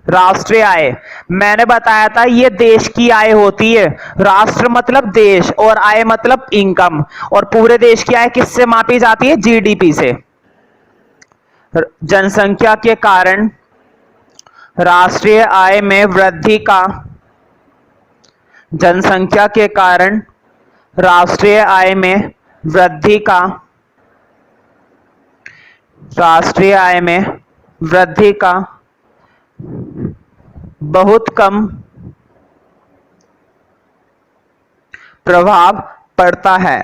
राष्ट्रीय आय, मैंने बताया था ये देश की आय होती है। राष्ट्र मतलब देश और आय मतलब इनकम, और पूरे देश की आय किससे मापी जाती है? जीडीपी से। जनसंख्या के कारण राष्ट्रीय आय में वृद्धि का जनसंख्या के कारण राष्ट्रीय आय में वृद्धि का राष्ट्रीय आय में वृद्धि का बहुत कम प्रभाव पड़ता है।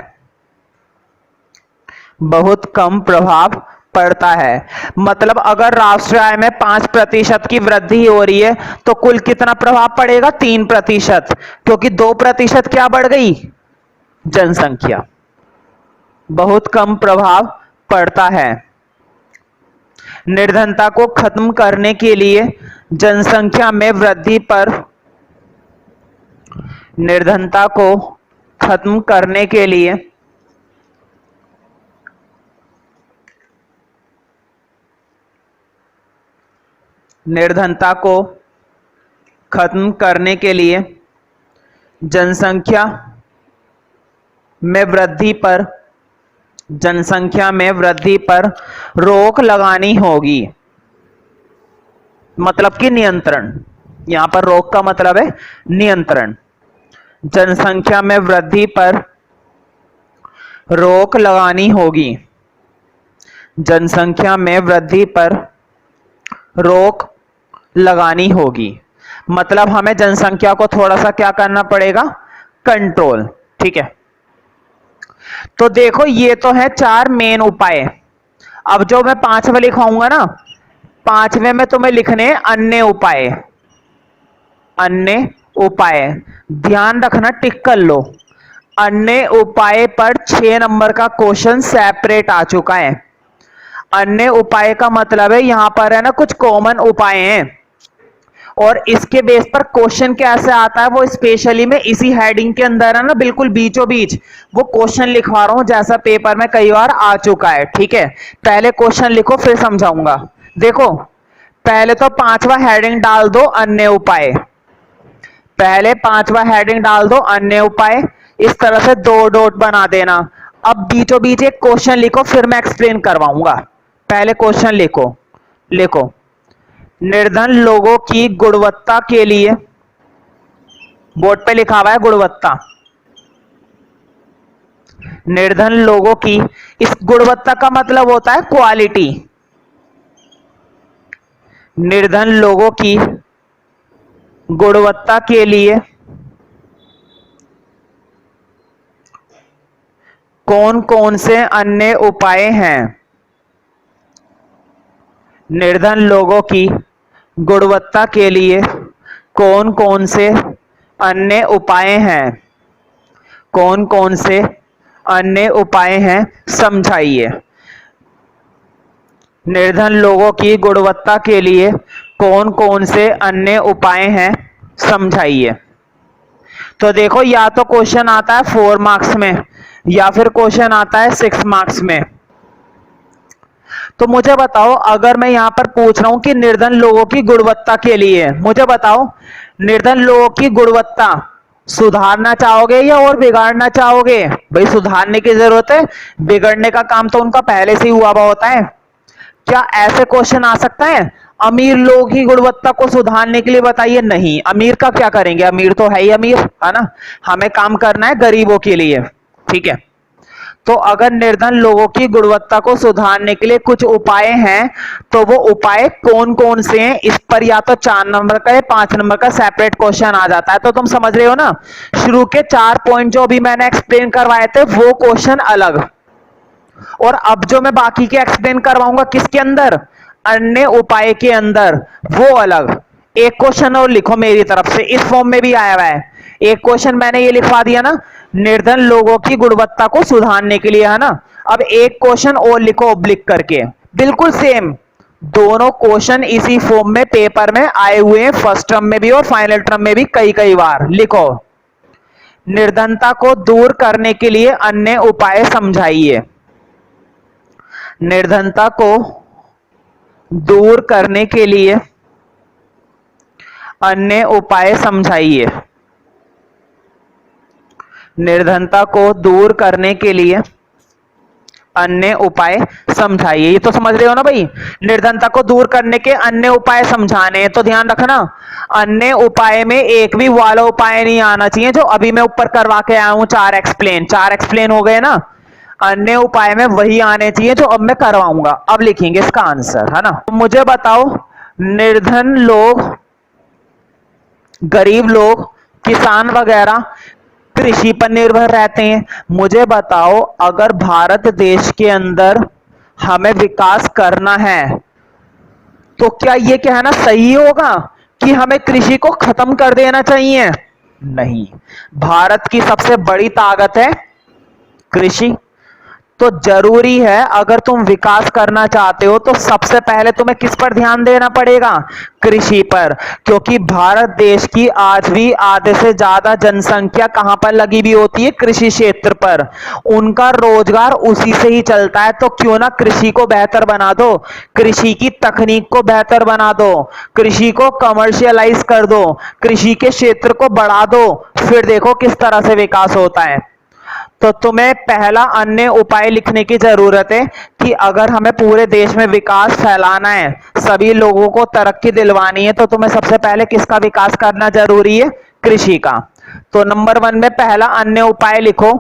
बहुत कम प्रभाव पड़ता है। मतलब अगर राष्ट्रीय आय में 5% की वृद्धि हो रही है तो कुल कितना प्रभाव पड़ेगा? 3%, क्योंकि 2% क्या बढ़ गई? जनसंख्या। बहुत कम प्रभाव पड़ता है। निर्धनता को खत्म करने के लिए जनसंख्या में वृद्धि पर निर्धनता को खत्म करने के लिए निर्धनता को खत्म करने के लिए जनसंख्या में वृद्धि पर रोक लगानी होगी। मतलब कि नियंत्रण। यहां पर रोक का मतलब है नियंत्रण। जनसंख्या में वृद्धि पर रोक लगानी होगी। जनसंख्या में वृद्धि पर रोक लगानी होगी। मतलब हमें जनसंख्या को थोड़ा सा क्या करना पड़ेगा? कंट्रोल। ठीक है, तो देखो ये तो है 4 मेन उपाय। अब जो मैं 5वां लिखाऊंगा ना, 5वें में तुम्हें लिखने अन्य उपाय। अन्य उपाय ध्यान रखना, टिक कर लो। अन्य उपाय पर 6 नंबर का क्वेश्चन सेपरेट आ चुका है। अन्य उपाय का मतलब है यहां पर है ना कुछ कॉमन उपाय हैं, और इसके बेस पर क्वेश्चन कैसे आता है वो स्पेशली मैं इसी हेडिंग के अंदर है ना बिल्कुल बीचों बीच वो क्वेश्चन लिखवा रहा हूं, जैसा पेपर में कई बार आ चुका है। ठीक है, पहले क्वेश्चन लिखो फिर समझाऊंगा। देखो, पहले तो 5वां हेडिंग डाल दो अन्य उपाय। पहले 5वां हेडिंग डाल दो अन्य उपाय, इस तरह से 2 डॉट बना देना। अब बीचों बीच एक क्वेश्चन लिखो, फिर मैं एक्सप्लेन करवाऊंगा। पहले क्वेश्चन लिखो। लिखो, निर्धन लोगों की गुणवत्ता के लिए, बोर्ड पे लिखा हुआ है गुणवत्ता, निर्धन लोगों की, इस गुणवत्ता का मतलब होता है क्वालिटी। निर्धन लोगों की गुणवत्ता के लिए कौन कौन से अन्य उपाय हैं? निर्धन लोगों की गुणवत्ता के लिए कौन कौन से अन्य उपाय हैं? कौन कौन से अन्य उपाय हैं समझाइए। निर्धन लोगों की गुणवत्ता के लिए कौन कौन से अन्य उपाय हैं समझाइए। तो देखो, या तो क्वेश्चन आता है 4 मार्क्स में या फिर क्वेश्चन आता है 6 मार्क्स में। तो मुझे बताओ, अगर मैं यहां पर पूछ रहा हूं कि निर्धन लोगों की गुणवत्ता के लिए, मुझे बताओ निर्धन लोगों की गुणवत्ता सुधारना चाहोगे या और बिगाड़ना चाहोगे? भाई सुधारने की जरूरत है, बिगड़ने का काम तो उनका पहले से ही हुआ हुआ होता है। क्या ऐसे क्वेश्चन आ सकता है? अमीर लोगों की गुणवत्ता को सुधारने के लिए बताइए। नहीं, अमीर का क्या करेंगे, अमीर तो है ही अमीर, है ना। हमें काम करना है गरीबों के लिए, ठीक है। तो अगर निर्धन लोगों की गुणवत्ता को सुधारने के लिए कुछ उपाय हैं, तो वो उपाय कौन कौन से हैं, इस पर या तो 4 नंबर का या 5 नंबर का सेपरेट क्वेश्चन आ जाता है। तो तुम समझ रहे हो ना, शुरू के 4 पॉइंट जो अभी मैंने एक्सप्लेन करवाए थे वो क्वेश्चन अलग, और अब जो मैं बाकी के एक्सप्लेन करवाऊंगा किसके अंदर, अन्य उपाय के अंदर, वो अलग। एक क्वेश्चन और लिखो मेरी तरफ से, इस फॉर्म में भी आया हुआ है। एक क्वेश्चन मैंने ये लिखवा दिया ना, निर्धन लोगों की गुणवत्ता को सुधारने के लिए, है ना। अब एक क्वेश्चन और लिखो ऑब्लिक करके, बिल्कुल सेम। दोनों क्वेश्चन इसी फॉर्म में पेपर में आए हुए हैं, फर्स्ट टर्म में भी और फाइनल टर्म में भी कई कई बार। लिखो, निर्धनता को दूर करने के लिए अन्य उपाय समझाइए। निर्धनता को दूर करने के लिए अन्य उपाय समझाइए। निर्धनता को दूर करने के लिए अन्य उपाय समझाइए। ये तो समझ रहे हो ना भाई, निर्धनता को दूर करने के अन्य उपाय समझाने हैं। तो ध्यान रखना, अन्य उपाय में एक भी वाला उपाय नहीं आना चाहिए जो अभी मैं ऊपर करवा के आया हूं। 4 एक्सप्लेन हो गए ना। अन्य उपाय में वही आने चाहिए जो अब मैं करवाऊंगा। अब लिखेंगे इसका आंसर, है ना। तो मुझे बताओ, निर्धन लोग, गरीब लोग, किसान वगैरह कृषि पर निर्भर रहते हैं। मुझे बताओ, अगर भारत देश के अंदर हमें विकास करना है तो क्या यह कहना सही होगा कि हमें कृषि को खत्म कर देना चाहिए? नहीं, भारत की सबसे बड़ी ताकत है कृषि। तो जरूरी है, अगर तुम विकास करना चाहते हो तो सबसे पहले तुम्हें किस पर ध्यान देना पड़ेगा? कृषि पर। क्योंकि भारत देश की आज भी आधे से ज्यादा जनसंख्या कहां पर लगी हुई होती है? कृषि क्षेत्र पर। उनका रोजगार उसी से ही चलता है। तो क्यों ना कृषि को बेहतर बना दो, कृषि की तकनीक को बेहतर बना दो, कृषि को कमर्शियलाइज कर दो, कृषि के क्षेत्र को बढ़ा दो, फिर देखो किस तरह से विकास होता है। तो तुम्हें पहला अन्य उपाय लिखने की जरूरत है कि अगर हमें पूरे देश में विकास फैलाना है, सभी लोगों को तरक्की दिलवानी है, तो तुम्हें सबसे पहले किसका विकास करना जरूरी है? कृषि का। तो नंबर 1 में पहला अन्य उपाय लिखो,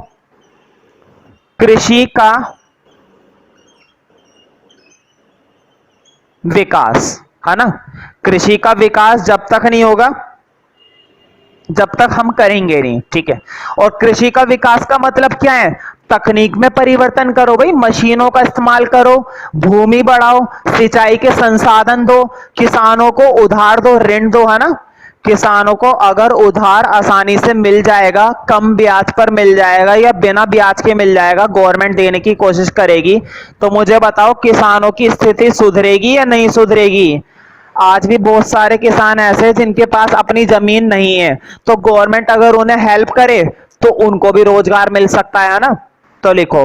कृषि का विकास, है ना। कृषि का विकास जब तक नहीं होगा जब तक हम करेंगे नहीं, ठीक है। और कृषि का विकास का मतलब क्या है? तकनीक में परिवर्तन करो भाई, मशीनों का इस्तेमाल करो, भूमि बढ़ाओ, सिंचाई के संसाधन दो, किसानों को उधार दो, ऋण दो, है ना। किसानों को अगर उधार आसानी से मिल जाएगा, कम ब्याज पर मिल जाएगा या बिना ब्याज के मिल जाएगा, गवर्नमेंट देने की कोशिश करेगी, तो मुझे बताओ किसानों की स्थिति सुधरेगी या नहीं सुधरेगी? आज भी बहुत सारे किसान ऐसे हैं जिनके पास अपनी जमीन नहीं है, तो गवर्नमेंट अगर उन्हें हेल्प करे तो उनको भी रोजगार मिल सकता है ना। तो लिखो,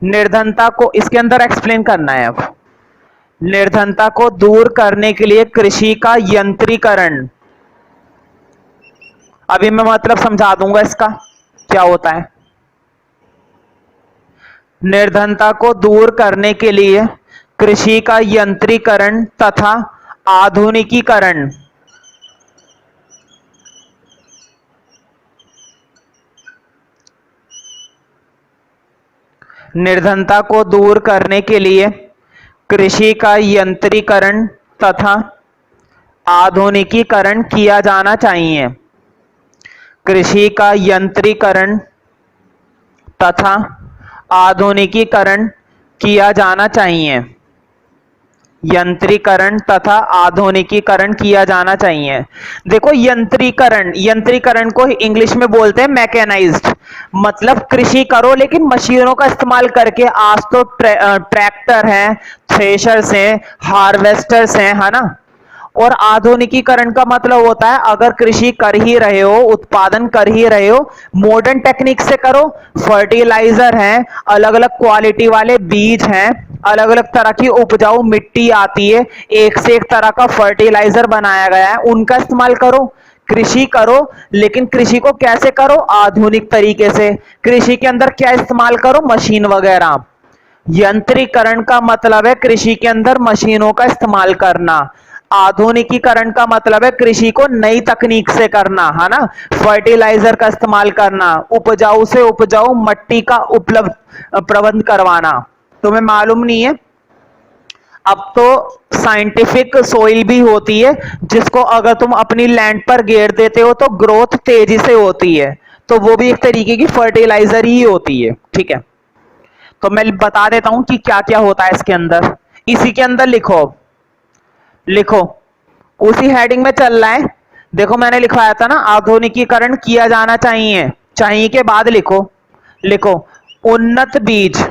निर्धनता को, इसके अंदर एक्सप्लेन करना है अब, निर्धनता को दूर करने के लिए कृषि का यंत्रीकरण। अभी मैं मतलब समझा दूंगा इसका क्या होता है। निर्धनता को दूर करने के लिए कृषि का यंत्रीकरण तथा आधुनिकीकरण। निर्धनता को दूर करने के लिए कृषि का यंत्रीकरण तथा आधुनिकीकरण किया जाना चाहिए। कृषि का यंत्रीकरण तथा आधुनिकीकरण किया जाना चाहिए। यंत्रीकरण तथा आधुनिकीकरण किया जाना चाहिए। देखो यंत्रीकरण, यंत्रीकरण को इंग्लिश में बोलते हैं मैकेनाइज्ड, मतलब कृषि करो लेकिन मशीनों का इस्तेमाल करके। आज तो ट्रैक्टर हैं, थ्रेशर्स हैं, हार्वेस्टर्स हैं, है ना। और आधुनिकीकरण का मतलब होता है अगर कृषि कर ही रहे हो, उत्पादन कर ही रहे हो, मॉडर्न टेक्निक से करो। फर्टिलाइजर हैं, अलग अलग क्वालिटी वाले बीज हैं, अलग अलग तरह की उपजाऊ मिट्टी आती है, एक से एक तरह का फर्टिलाइजर बनाया गया है, उनका इस्तेमाल करो। कृषि करो लेकिन कृषि को कैसे करो, आधुनिक तरीके से। कृषि के अंदर क्या इस्तेमाल करो, मशीन वगैरह। यंत्रीकरण का मतलब है कृषि के अंदर मशीनों का इस्तेमाल करना। आधुनिकीकरण का मतलब है कृषि को नई तकनीक से करना, है ना। फर्टिलाइजर का इस्तेमाल करना, उपजाऊ से उपजाऊ मिट्टी का उपलब्ध प्रबंध करवाना। तुम्हें मालूम नहीं है, अब तो साइंटिफिक सोइल भी होती है जिसको अगर तुम अपनी लैंड पर गेर देते हो तो ग्रोथ तेजी से होती है, तो वो भी एक तरीके की फर्टिलाइजर ही होती है। ठीक है, तो मैं बता देता हूं कि क्या क्या होता है इसके अंदर। इसी के अंदर लिखो, लिखो, उसी हेडिंग में चल रहा है। देखो मैंने लिखवाया था ना, आधुनिकीकरण किया जाना चाहिए, चाहिए के बाद लिखो, लिखो उन्नत बीज।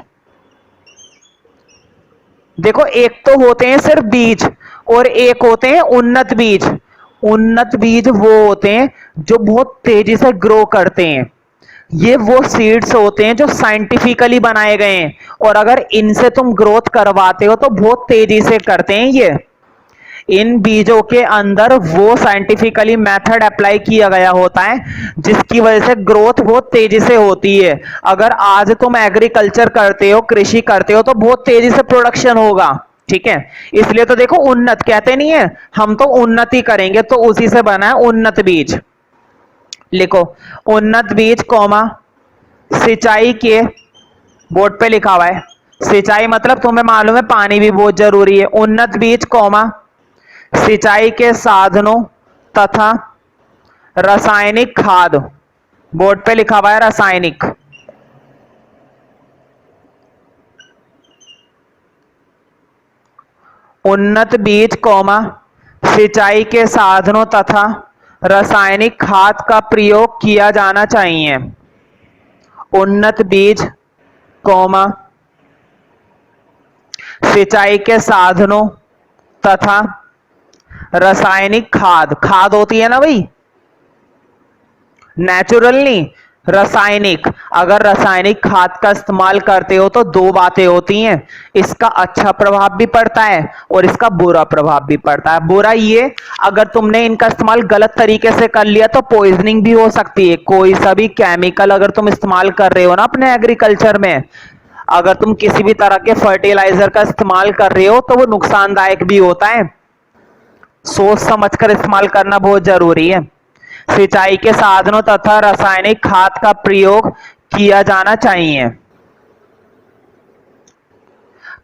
देखो एक तो होते हैं सिर्फ बीज और एक होते हैं उन्नत बीज। उन्नत बीज वो होते हैं जो बहुत तेजी से ग्रो करते हैं। ये वो सीड्स होते हैं जो साइंटिफिकली बनाए गए हैं, और अगर इनसे तुम ग्रोथ करवाते हो तो बहुत तेजी से करते हैं ये। इन बीजों के अंदर वो साइंटिफिकली मेथड अप्लाई किया गया होता है जिसकी वजह से ग्रोथ बहुत तेजी से होती है। अगर आज तुम एग्रीकल्चर करते हो, कृषि करते हो, तो बहुत तेजी से प्रोडक्शन होगा। ठीक है, इसलिए तो देखो उन्नत कहते नहीं है, हम तो उन्नति करेंगे, तो उसी से बना है उन्नत बीज। लिखो उन्नत बीज कौमा सिंचाई के, बोर्ड पे लिखा हुआ है, सिंचाई मतलब तुम्हें मालूम है पानी भी बहुत जरूरी है। उन्नत बीज कौमा सिंचाई के साधनों तथा रासायनिक खाद, बोर्ड पे लिखा हुआ है रासायनिक। उन्नत बीज कौमा सिंचाई के साधनों तथा रासायनिक खाद का प्रयोग किया जाना चाहिए। उन्नत बीज कौमा सिंचाई के साधनों तथा रासायनिक खाद, खाद होती है ना भाई, नेचुरल नहीं, रासायनिक। अगर रासायनिक खाद का इस्तेमाल करते हो तो दो बातें होती हैं, इसका अच्छा प्रभाव भी पड़ता है और इसका बुरा प्रभाव भी पड़ता है। बुरा ये, अगर तुमने इनका इस्तेमाल गलत तरीके से कर लिया तो पॉइजनिंग भी हो सकती है। कोई सा भी केमिकल अगर तुम इस्तेमाल कर रहे हो ना अपने एग्रीकल्चर में, अगर तुम किसी भी तरह के फर्टिलाइजर का इस्तेमाल कर रहे हो तो वो नुकसानदायक भी होता है। सोच समझकर इस्तेमाल करना बहुत जरूरी है। सिंचाई के साधनों तथा रासायनिक खाद का प्रयोग किया जाना चाहिए।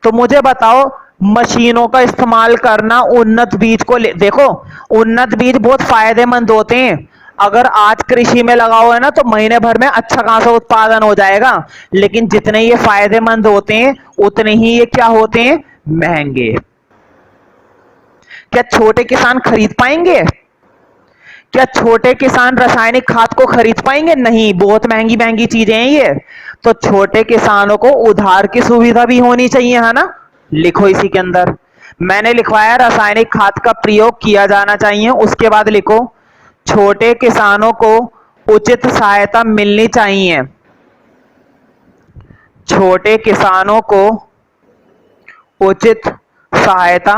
तो मुझे बताओ, मशीनों का इस्तेमाल करना उन्नत बीज को देखो उन्नत बीज बहुत फायदेमंद होते हैं। अगर आज कृषि में लगाओ है ना तो महीने भर में अच्छा खासा उत्पादन हो जाएगा, लेकिन जितने ये फायदेमंद होते हैं उतने ही ये क्या होते हैं, महंगे। क्या छोटे किसान खरीद पाएंगे? क्या छोटे किसान रासायनिक खाद को खरीद पाएंगे? नहीं, बहुत महंगी महंगी चीजें हैं ये। तो छोटे किसानों को उधार की सुविधा भी होनी चाहिए, है ना। लिखो इसी के अंदर, मैंने लिखवाया रासायनिक खाद का प्रयोग किया जाना चाहिए, उसके बाद लिखो छोटे किसानों को उचित सहायता मिलनी चाहिए। छोटे किसानों को उचित सहायता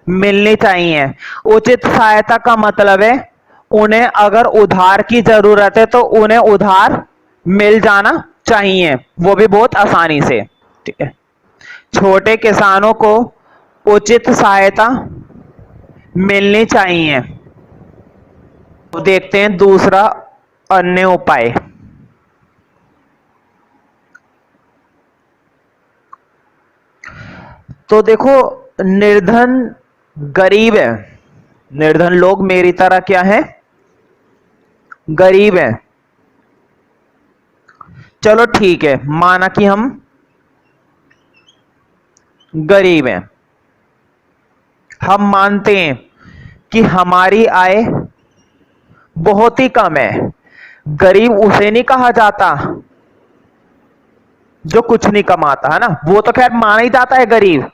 मिलनी चाहिए। उचित सहायता का मतलब है उन्हें अगर उधार की जरूरत है तो उन्हें उधार मिल जाना चाहिए, वो भी बहुत आसानी से। ठीक है, छोटे किसानों को उचित सहायता मिलनी चाहिए। अब देखते हैं दूसरा अन्य उपाय। तो देखो निर्धन गरीब है, निर्धन लोग मेरी तरह क्या है, गरीब है। चलो ठीक है, माना कि हम गरीब हैं, हम मानते हैं कि हमारी आय बहुत ही कम है, गरीब उसे नहीं कहा जाता जो कुछ नहीं कमाता, है ना। वो तो खैर माना ही जाता है गरीब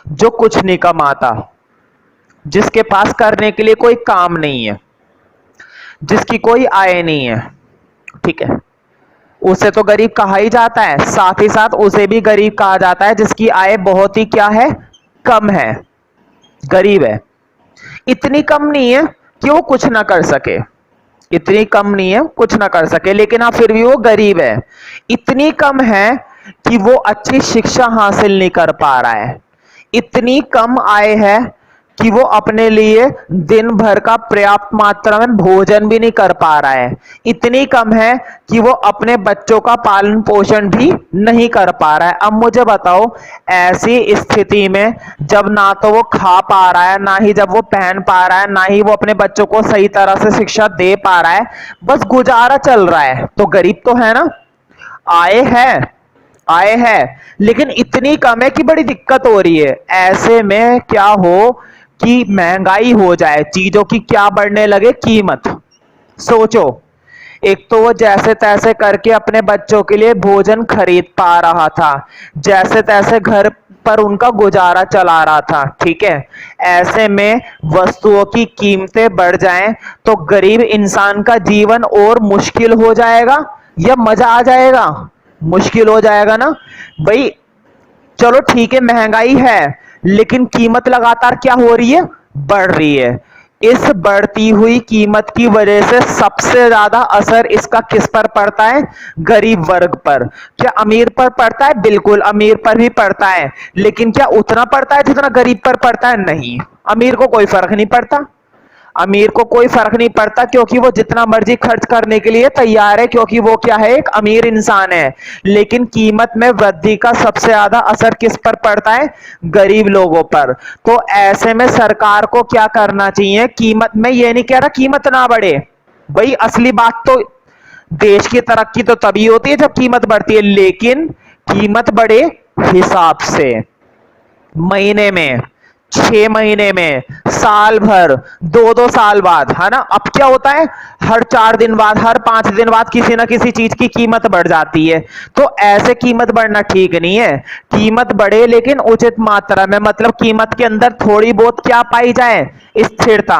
जो कुछ नहीं कमाता, जिसके पास करने के लिए कोई काम नहीं है, जिसकी कोई आय नहीं है, ठीक है, उसे तो गरीब कहा ही जाता है। साथ ही साथ उसे भी गरीब कहा जाता है जिसकी आय बहुत ही क्या है, कम है, गरीब है। इतनी कम नहीं है कि वो कुछ ना कर सके, इतनी कम नहीं है कुछ ना कर सके, लेकिन हाँ फिर भी वो गरीब है। इतनी कम है कि वो अच्छी शिक्षा हासिल नहीं कर पा रहा है। इतनी कम आय है कि वो अपने लिए दिन भर का पर्याप्त मात्रा में भोजन भी नहीं कर पा रहा है। इतनी कम है कि वो अपने बच्चों का पालन पोषण भी नहीं कर पा रहा है। अब मुझे बताओ, ऐसी स्थिति में जब ना तो वो खा पा रहा है, ना ही जब वो पहन पा रहा है, ना ही वो अपने बच्चों को सही तरह से शिक्षा दे पा रहा है, बस गुजारा चल रहा है, तो गरीब तो है ना। आय है, आय है, लेकिन इतनी कम है कि बड़ी दिक्कत हो रही है। ऐसे में क्या हो कि महंगाई हो जाए, चीजों की क्या बढ़ने लगे कीमत। सोचो, एक तो वो जैसे तैसे करके अपने बच्चों के लिए भोजन खरीद पा रहा था, जैसे तैसे घर पर उनका गुजारा चला रहा था, ठीक है। ऐसे में वस्तुओं की कीमतें बढ़ जाएं तो गरीब इंसान का जीवन और मुश्किल हो जाएगा या मजा आ जाएगा? मुश्किल हो जाएगा ना भाई। चलो ठीक है, महंगाई है, लेकिन कीमत लगातार क्या हो रही है, बढ़ रही है। इस बढ़ती हुई कीमत की वजह से सबसे ज्यादा असर इसका किस पर पड़ता है, गरीब वर्ग पर। क्या अमीर पर पड़ता है? बिल्कुल अमीर पर भी पड़ता है, लेकिन क्या उतना पड़ता है जितना गरीब पर पड़ता है? नहीं, अमीर को कोई फर्क नहीं पड़ता। अमीर को कोई फर्क नहीं पड़ता, क्योंकि वो जितना मर्जी खर्च करने के लिए तैयार है, क्योंकि वो क्या है, एक अमीर इंसान है। लेकिन कीमत में वृद्धि का सबसे ज्यादा असर किस पर पड़ता है, गरीब लोगों पर। तो ऐसे में सरकार को क्या करना चाहिए, कीमत में, ये नहीं कह रहा कीमत ना बढ़े भाई, असली बात तो देश की तरक्की तो तभी होती है जब कीमत बढ़ती है, लेकिन कीमत बढ़े हिसाब से। महीने में, 6 महीने में, साल भर, 2-2 साल बाद, है ना। अब क्या होता है, हर 4 दिन बाद, हर 5 दिन बाद किसी ना किसी चीज की कीमत बढ़ जाती है। तो ऐसे कीमत बढ़ना ठीक नहीं है। कीमत बढ़े लेकिन उचित मात्रा में, मतलब कीमत के अंदर थोड़ी बहुत क्या पाई जाए, स्थिरता।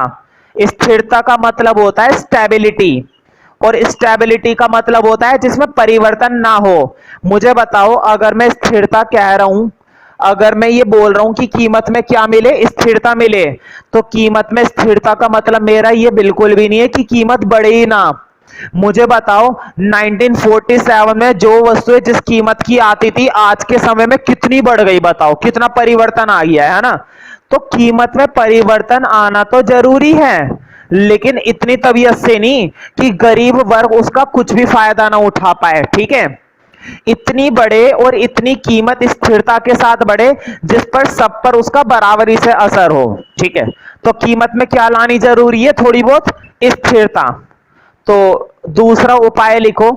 स्थिरता का मतलब होता है स्टेबिलिटी, और स्टेबिलिटी का मतलब होता है जिसमें परिवर्तन ना हो। मुझे बताओ, अगर मैं स्थिरता कह रहा हूं, अगर मैं ये बोल रहा हूं कि कीमत में क्या मिले, स्थिरता मिले, तो कीमत में स्थिरता का मतलब मेरा ये बिल्कुल भी नहीं है कि कीमत बढ़े ही ना। मुझे बताओ, 1947 में जो वस्तुएं जिस कीमत की आती थी, आज के समय में कितनी बढ़ गई, बताओ कितना परिवर्तन आ गया है ना। तो कीमत में परिवर्तन आना तो जरूरी है, लेकिन इतनी तबीयत से नहीं कि गरीब वर्ग उसका कुछ भी फायदा ना उठा पाए, ठीक है। इतनी बढ़े और इतनी कीमत स्थिरता के साथ बढ़े जिस पर सब पर उसका बराबरी से असर हो, ठीक है। तो कीमत में क्या लानी जरूरी है, थोड़ी बहुत स्थिरता। तो दूसरा उपाय लिखो,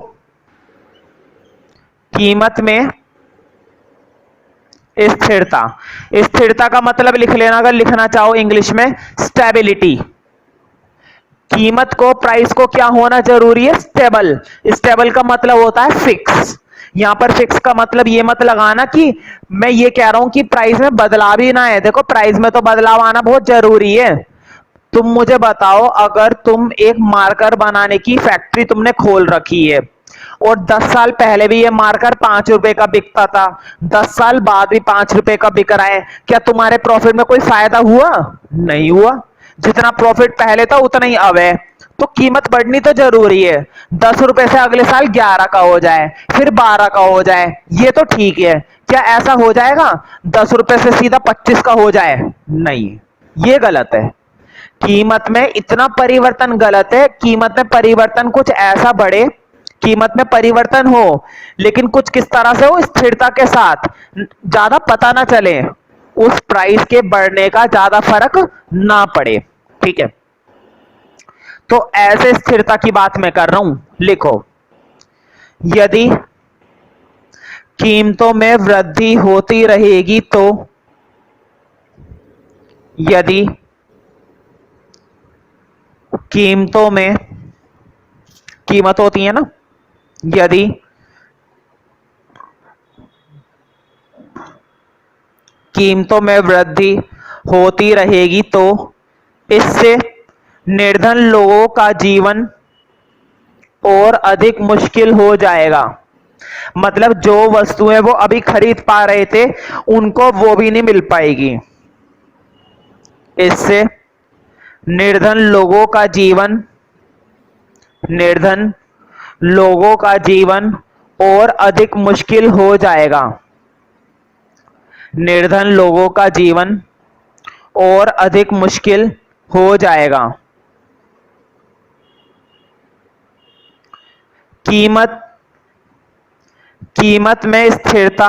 कीमत में स्थिरता। स्थिरता का मतलब लिख लेना, अगर लिखना चाहो इंग्लिश में, स्टेबिलिटी। कीमत को, प्राइस को क्या होना जरूरी है, स्टेबल। स्टेबल का मतलब होता है फिक्स। यहां पर फिक्स का मतलब ये मत लगाना कि मैं ये कह रहा हूं कि प्राइस में बदलाव ही ना है। देखो, प्राइस में तो बदलाव आना बहुत जरूरी है। तुम मुझे बताओ, अगर तुम एक मार्कर बनाने की फैक्ट्री तुमने खोल रखी है, और 10 साल पहले भी ये मार्कर 5 रुपए का बिकता था, 10 साल बाद भी 5 रुपए का बिक रहा है, क्या तुम्हारे प्रॉफिट में कोई फायदा हुआ? नहीं हुआ। जितना प्रॉफिट पहले था उतना ही अब है। तो कीमत बढ़नी तो जरूरी है। 10 रुपए से अगले साल 11 का हो जाए, फिर 12 का हो जाए, ये तो ठीक है। क्या ऐसा हो जाएगा 10 रुपए से सीधा 25 का हो जाए? नहीं, ये गलत है। कीमत में इतना परिवर्तन गलत है। कीमत में परिवर्तन कुछ ऐसा बढ़े, कीमत में परिवर्तन हो, लेकिन कुछ किस तरह से हो, स्थिरता के साथ, ज्यादा पता ना चले, उस प्राइस के बढ़ने का ज्यादा फर्क ना पड़े, ठीक है। तो ऐसे स्थिरता की बात मैं कर रहा हूं। लिखो, यदि कीमतों में वृद्धि होती रहेगी तो, यदि कीमतों में, कीमत होती है ना, यदि कीमतों में वृद्धि होती रहेगी तो इससे निर्धन लोगों का जीवन और अधिक मुश्किल हो जाएगा। मतलब जो वस्तुएं वो अभी खरीद पा रहे थे उनको वो भी नहीं मिल पाएगी। इससे निर्धन लोगों का जीवन, निर्धन लोगों का जीवन और अधिक मुश्किल हो जाएगा। निर्धन लोगों का जीवन और अधिक मुश्किल हो जाएगा। कीमत, कीमत में स्थिरता,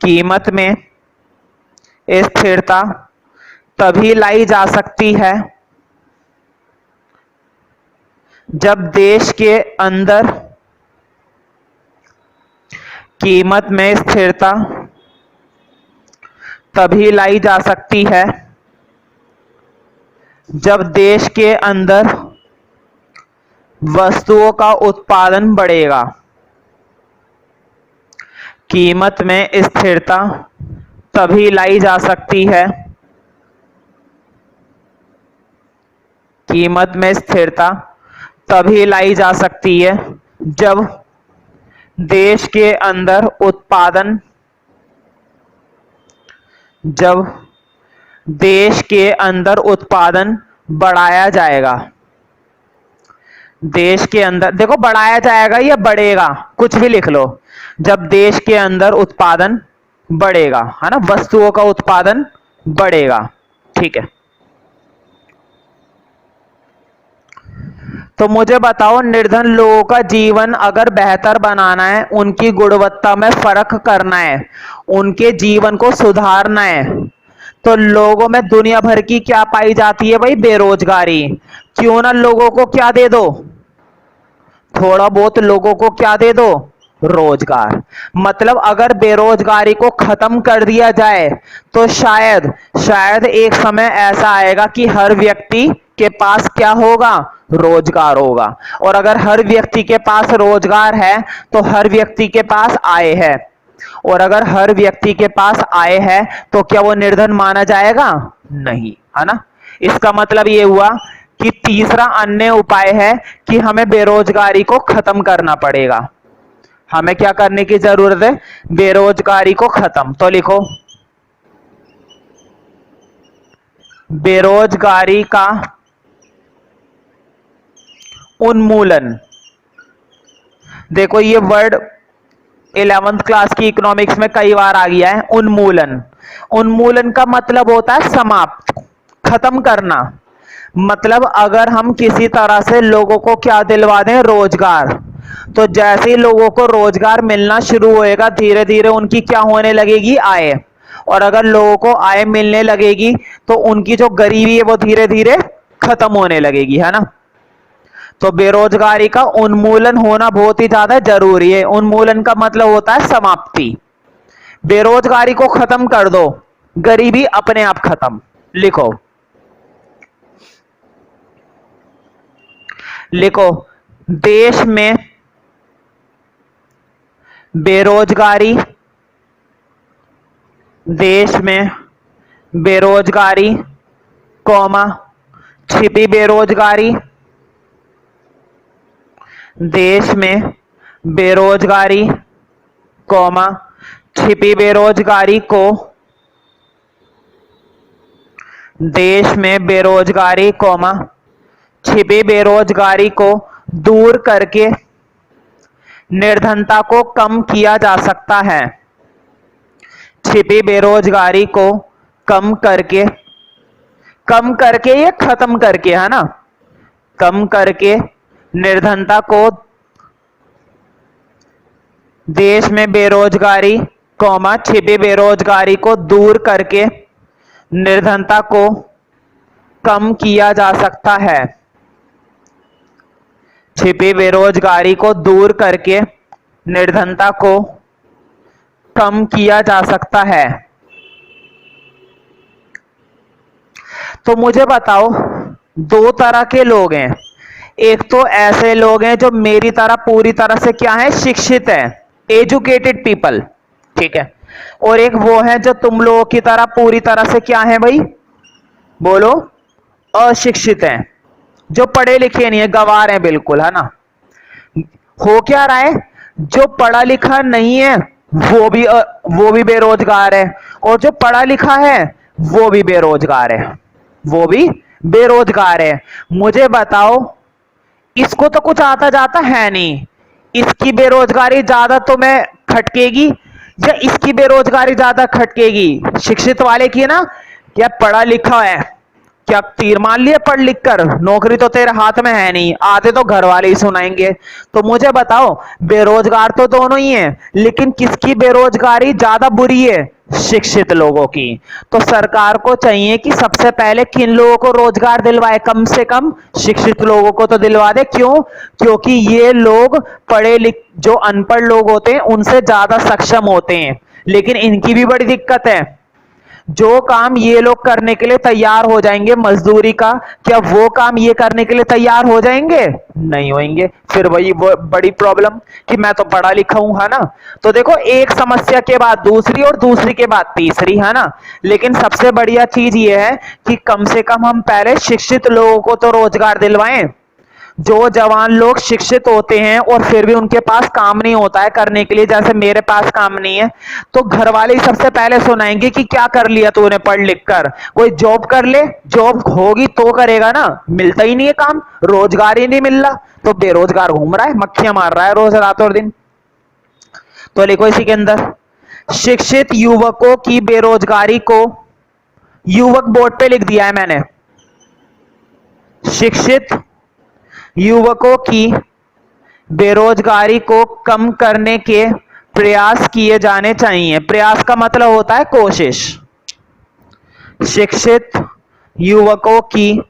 कीमत में स्थिरता तभी लाई जा सकती है जब देश के अंदर, कीमत में स्थिरता तभी लाई जा सकती है जब देश के अंदर वस्तुओं का उत्पादन बढ़ेगा। कीमत में स्थिरता तभी लाई जा सकती है, कीमत में स्थिरता तभी लाई जा सकती है जब देश के अंदर उत्पादन, जब देश के अंदर उत्पादन बढ़ाया जाएगा। देश के अंदर, देखो बढ़ाया जाएगा या बढ़ेगा, कुछ भी लिख लो। जब देश के अंदर उत्पादन बढ़ेगा, है ना, वस्तुओं का उत्पादन बढ़ेगा। ठीक है, तो मुझे बताओ, निर्धन लोगों का जीवन अगर बेहतर बनाना है, उनकी गुणवत्ता में फर्क करना है, उनके जीवन को सुधारना है, तो लोगों में दुनिया भर की क्या पाई जाती है भाई? बेरोजगारी। क्यों ना लोगों को क्या दे दो, थोड़ा बहुत लोगों को क्या दे दो? रोजगार। मतलब अगर बेरोजगारी को खत्म कर दिया जाए तो शायद शायद एक समय ऐसा आएगा कि हर व्यक्ति के पास क्या होगा? रोजगार होगा। और अगर हर व्यक्ति के पास रोजगार है तो हर व्यक्ति के पास आय है, और अगर हर व्यक्ति के पास आय है तो क्या वो निर्धन माना जाएगा? नहीं, है ना। इसका मतलब ये हुआ कि तीसरा अन्य उपाय है कि हमें बेरोजगारी को खत्म करना पड़ेगा। हमें क्या करने की जरूरत है? बेरोजगारी को खत्म। तो लिखो, बेरोजगारी का उन्मूलन। देखो ये वर्ड 11th क्लास की इकोनॉमिक्स में कई बार आ गया है, उन्मूलन। उन्मूलन का मतलब होता है समाप्त, खत्म करना। मतलब अगर हम किसी तरह से लोगों को क्या दिलवा दें? रोजगार। तो जैसे ही लोगों को रोजगार मिलना शुरू होएगा, धीरे धीरे उनकी क्या होने लगेगी? आय। और अगर लोगों को आय मिलने लगेगी तो उनकी जो गरीबी है वो धीरे धीरे खत्म होने लगेगी, है ना। तो बेरोजगारी का उन्मूलन होना बहुत ही ज्यादा जरूरी है। उन्मूलन का मतलब होता है समाप्ति। बेरोजगारी को खत्म कर दो, गरीबी अपने आप खत्म। लिखो, लिखो, देश में बेरोजगारी, देश में बेरोजगारी कौमा छिपी बेरोजगारी, देश में बेरोजगारी कौमा छिपी बेरोजगारी को, देश में बेरोजगारी कौमा छिपी बेरोजगारी को दूर करके निर्धनता को कम किया जा सकता है। छिपी बेरोजगारी को कम करके, कम करके या खत्म करके, है ना, कम करके निर्धनता को, देश में बेरोजगारी कौमा छिपी बेरोजगारी को दूर करके निर्धनता को कम किया जा सकता है। छिपी बेरोजगारी को दूर करके निर्धनता को कम किया जा सकता है। तो मुझे बताओ, दो तरह के लोग हैं। एक तो ऐसे लोग हैं जो मेरी तरह पूरी तरह से क्या है, शिक्षित है, एजुकेटेड पीपल, ठीक है। और एक वो है जो तुम लोगों की तरह पूरी तरह से क्या है भाई, बोलो, अशिक्षित हैं, जो पढ़े लिखे नहीं है, गंवार हैं बिल्कुल, है ना। हो क्या रहा है, जो पढ़ा लिखा नहीं है वो भी बेरोजगार है, और जो पढ़ा लिखा है वो भी बेरोजगार है, वो भी बेरोजगार है। मुझे बताओ, इसको तो कुछ आता जाता है नहीं, इसकी बेरोजगारी ज्यादा तुम्हें खटकेगी या इसकी बेरोजगारी ज्यादा खटकेगी, शिक्षित वाले की ना। क्या पढ़ा लिखा है, क्या तीर मान लिया पढ़ लिख कर, नौकरी तो तेरे हाथ में है नहीं, आते तो घर वाले ही सुनाएंगे। तो मुझे बताओ, बेरोजगार तो दोनों ही हैं, लेकिन किसकी बेरोजगारी ज्यादा बुरी है, शिक्षित लोगों की। तो सरकार को चाहिए कि सबसे पहले किन लोगों को रोजगार दिलवाए, कम से कम शिक्षित लोगों को तो दिलवा दे। क्यों? क्योंकि ये लोग पढ़े लिख, जो अनपढ़ लोग होते हैं उनसे ज्यादा सक्षम होते हैं, लेकिन इनकी भी बड़ी दिक्कत है। जो काम ये लोग करने के लिए तैयार हो जाएंगे मजदूरी का, क्या वो काम ये करने के लिए तैयार हो जाएंगे? नहीं होंगे। फिर वही वो बड़ी प्रॉब्लम कि मैं तो पढ़ा लिखा हूं, है ना। तो देखो, एक समस्या के बाद दूसरी और दूसरी के बाद तीसरी, है ना। लेकिन सबसे बढ़िया चीज ये है कि कम से कम हम पहले शिक्षित लोगों को तो रोजगार दिलवाएं। जो जवान लोग शिक्षित होते हैं और फिर भी उनके पास काम नहीं होता है करने के लिए, जैसे मेरे पास काम नहीं है, तो घर वाले ही सबसे पहले सुनाएंगे कि क्या कर लिया तूने पढ़ लिख कर, कोई जॉब कर ले, जॉब होगी तो करेगा ना, मिलता ही नहीं है काम, रोजगार ही नहीं मिल रहा, तो बेरोजगार घूम रहा है, मक्खियां मार रहा है रोज रात और दिन। तो लिखो इसी के अंदर, शिक्षित युवकों की बेरोजगारी को, युवक बोर्ड पे लिख दिया है मैंने, शिक्षित युवकों की बेरोजगारी को कम करने के प्रयास किए जाने चाहिए। प्रयास का मतलब होता है कोशिश। शिक्षित युवकों की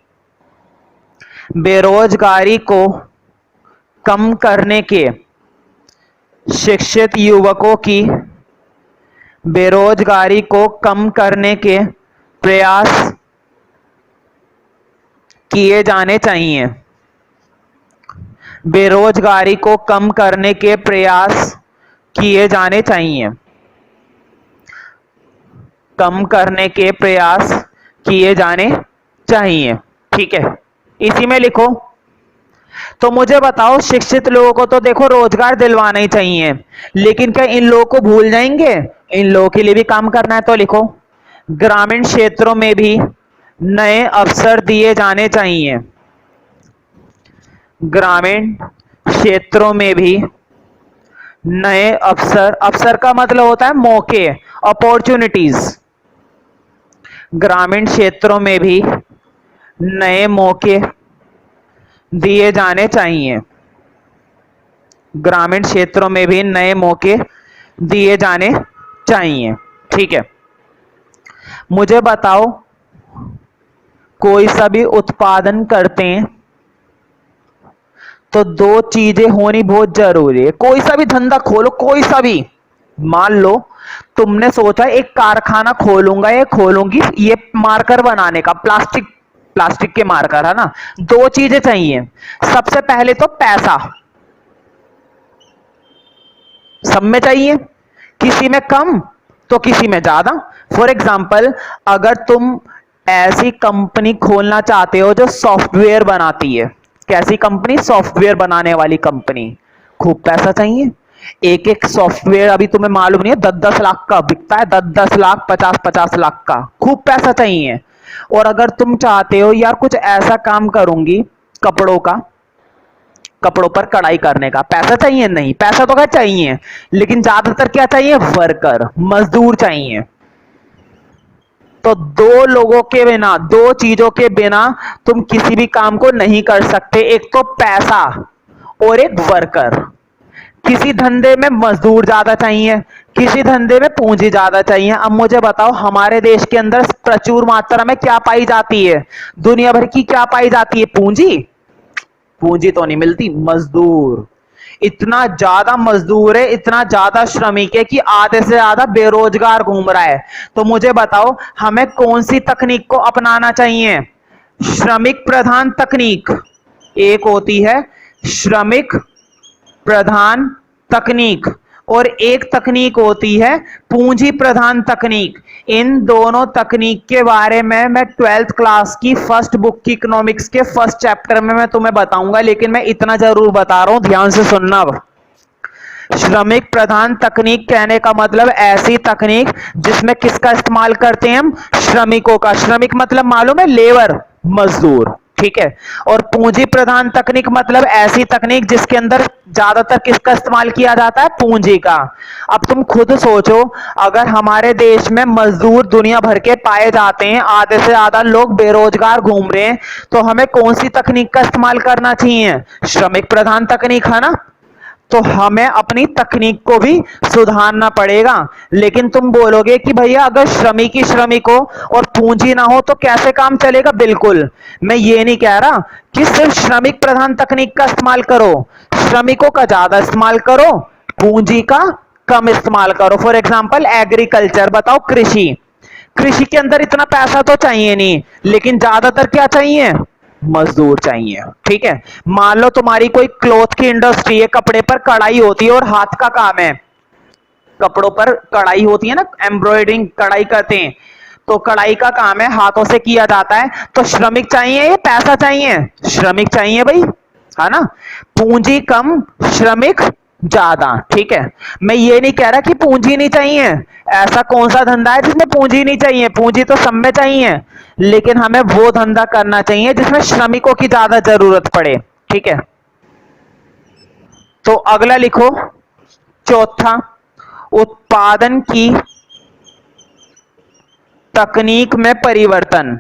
बेरोजगारी को कम करने के, शिक्षित युवकों की बेरोजगारी को कम करने के प्रयास किए जाने चाहिए। बेरोजगारी को कम करने के प्रयास किए जाने चाहिए। कम करने के प्रयास किए जाने चाहिए, ठीक है। इसी में लिखो। तो मुझे बताओ, शिक्षित लोगों को तो देखो रोजगार दिलवाना ही चाहिए, लेकिन क्या इन लोगों को भूल जाएंगे? इन लोगों के लिए भी काम करना है। तो लिखो, ग्रामीण क्षेत्रों में भी नए अवसर दिए जाने चाहिए। ग्रामीण क्षेत्रों में भी नए अवसर, अवसर का मतलब होता है मौके, अपॉर्चुनिटीज। ग्रामीण क्षेत्रों में भी नए मौके दिए जाने चाहिए। ग्रामीण क्षेत्रों में भी नए मौके दिए जाने चाहिए, ठीक है। मुझे बताओ, कोई सा भी उत्पादन करते हैं तो दो चीजें होनी बहुत जरूरी है। कोई सा भी धंधा खोलो, कोई सा भी, मान लो तुमने सोचा एक कारखाना खोलूंगा, ये खोलूंगी ये मार्कर बनाने का, प्लास्टिक, प्लास्टिक के मार्कर, है ना। दो चीजें चाहिए। सबसे पहले तो पैसा, सब में चाहिए, किसी में कम तो किसी में ज्यादा। फॉर एग्जाम्पल, अगर तुम ऐसी कंपनी खोलना चाहते हो जो सॉफ्टवेयर बनाती है, कैसी कंपनी? सॉफ्टवेयर बनाने वाली कंपनी, खूब पैसा चाहिए। एक एक सॉफ्टवेयर अभी तुम्हें मालूम नहीं है 10-10 लाख का बिकता है, 10-10 लाख, 50-50 लाख का, खूब पैसा चाहिए। और अगर तुम चाहते हो यार कुछ ऐसा काम करूंगी कपड़ों का, कपड़ों पर कढ़ाई करने का, पैसा चाहिए? नहीं, पैसा तो क्या चाहिए, लेकिन ज्यादातर क्या चाहिए? वर्कर, मजदूर चाहिए। तो दो लोगों के बिना, दो चीजों के बिना तुम किसी भी काम को नहीं कर सकते, एक तो पैसा और एक वर्कर। किसी धंधे में मजदूर ज्यादा चाहिए, किसी धंधे में पूंजी ज्यादा चाहिए। अब मुझे बताओ, हमारे देश के अंदर प्रचुर मात्रा में क्या पाई जाती है, दुनिया भर की क्या पाई जाती है? पूंजी। पूंजी तो नहीं मिलती, मजदूर। इतना ज्यादा मजदूर है, इतना ज्यादा श्रमिक है कि आधे से ज्यादा बेरोजगार घूम रहा है। तो मुझे बताओ हमें कौन सी तकनीक को अपनाना चाहिए? श्रमिक प्रधान तकनीक एक होती है, श्रमिक प्रधान तकनीक, और एक तकनीक होती है पूंजी प्रधान तकनीक। इन दोनों तकनीक के बारे में मैं 12th क्लास की फर्स्ट बुक की इकोनॉमिक्स के फर्स्ट चैप्टर में मैं तुम्हें बताऊंगा, लेकिन मैं इतना जरूर बता रहा हूं, ध्यान से सुनना। अब श्रमिक प्रधान तकनीक कहने का मतलब ऐसी तकनीक जिसमें किसका इस्तेमाल करते हैं हम? श्रमिकों का। श्रमिक मतलब मालूम है? लेबर, मजदूर, ठीक है। और पूंजी प्रधान तकनीक मतलब ऐसी तकनीक जिसके अंदर ज्यादातर किसका इस्तेमाल किया जाता है? पूंजी का। अब तुम खुद सोचो, अगर हमारे देश में मजदूर दुनिया भर के पाए जाते हैं, आधे से ज्यादा लोग बेरोजगार घूम रहे हैं, तो हमें कौन सी तकनीक का इस्तेमाल करना चाहिए? श्रमिक प्रधान तकनीक, है ना? तो हमें अपनी तकनीक को भी सुधारना पड़ेगा। लेकिन तुम बोलोगे कि भैया अगर श्रमिक ही श्रमिक हो और पूंजी ना हो तो कैसे काम चलेगा? बिल्कुल, मैं ये नहीं कह रहा कि सिर्फ श्रमिक प्रधान तकनीक का इस्तेमाल करो, श्रमिकों का ज्यादा इस्तेमाल करो, पूंजी का कम इस्तेमाल करो। फॉर एग्जाम्पल एग्रीकल्चर, बताओ कृषि, कृषि के अंदर इतना पैसा तो चाहिए नहीं, लेकिन ज्यादातर क्या चाहिए? मजदूर चाहिए, ठीक है। मान लो तुम्हारी कोई क्लॉथ की इंडस्ट्री है, कपड़े पर कढ़ाई होती है और हाथ का काम है, कपड़ों पर कढ़ाई होती है ना, एम्ब्रॉयडरिंग कढ़ाई करते हैं, तो कढ़ाई का काम है, हाथों से किया जाता है, तो श्रमिक चाहिए या पैसा चाहिए? श्रमिक चाहिए भाई, है ना? पूंजी कम, श्रमिक ज्यादा, ठीक है। मैं ये नहीं कह रहा कि पूंजी नहीं चाहिए, ऐसा कौन सा धंधा है जिसमें पूंजी नहीं चाहिए? पूंजी तो सब में चाहिए, लेकिन हमें वो धंधा करना चाहिए जिसमें श्रमिकों की ज्यादा जरूरत पड़े, ठीक है। तो अगला लिखो, चौथा, उत्पादन की तकनीक में परिवर्तन।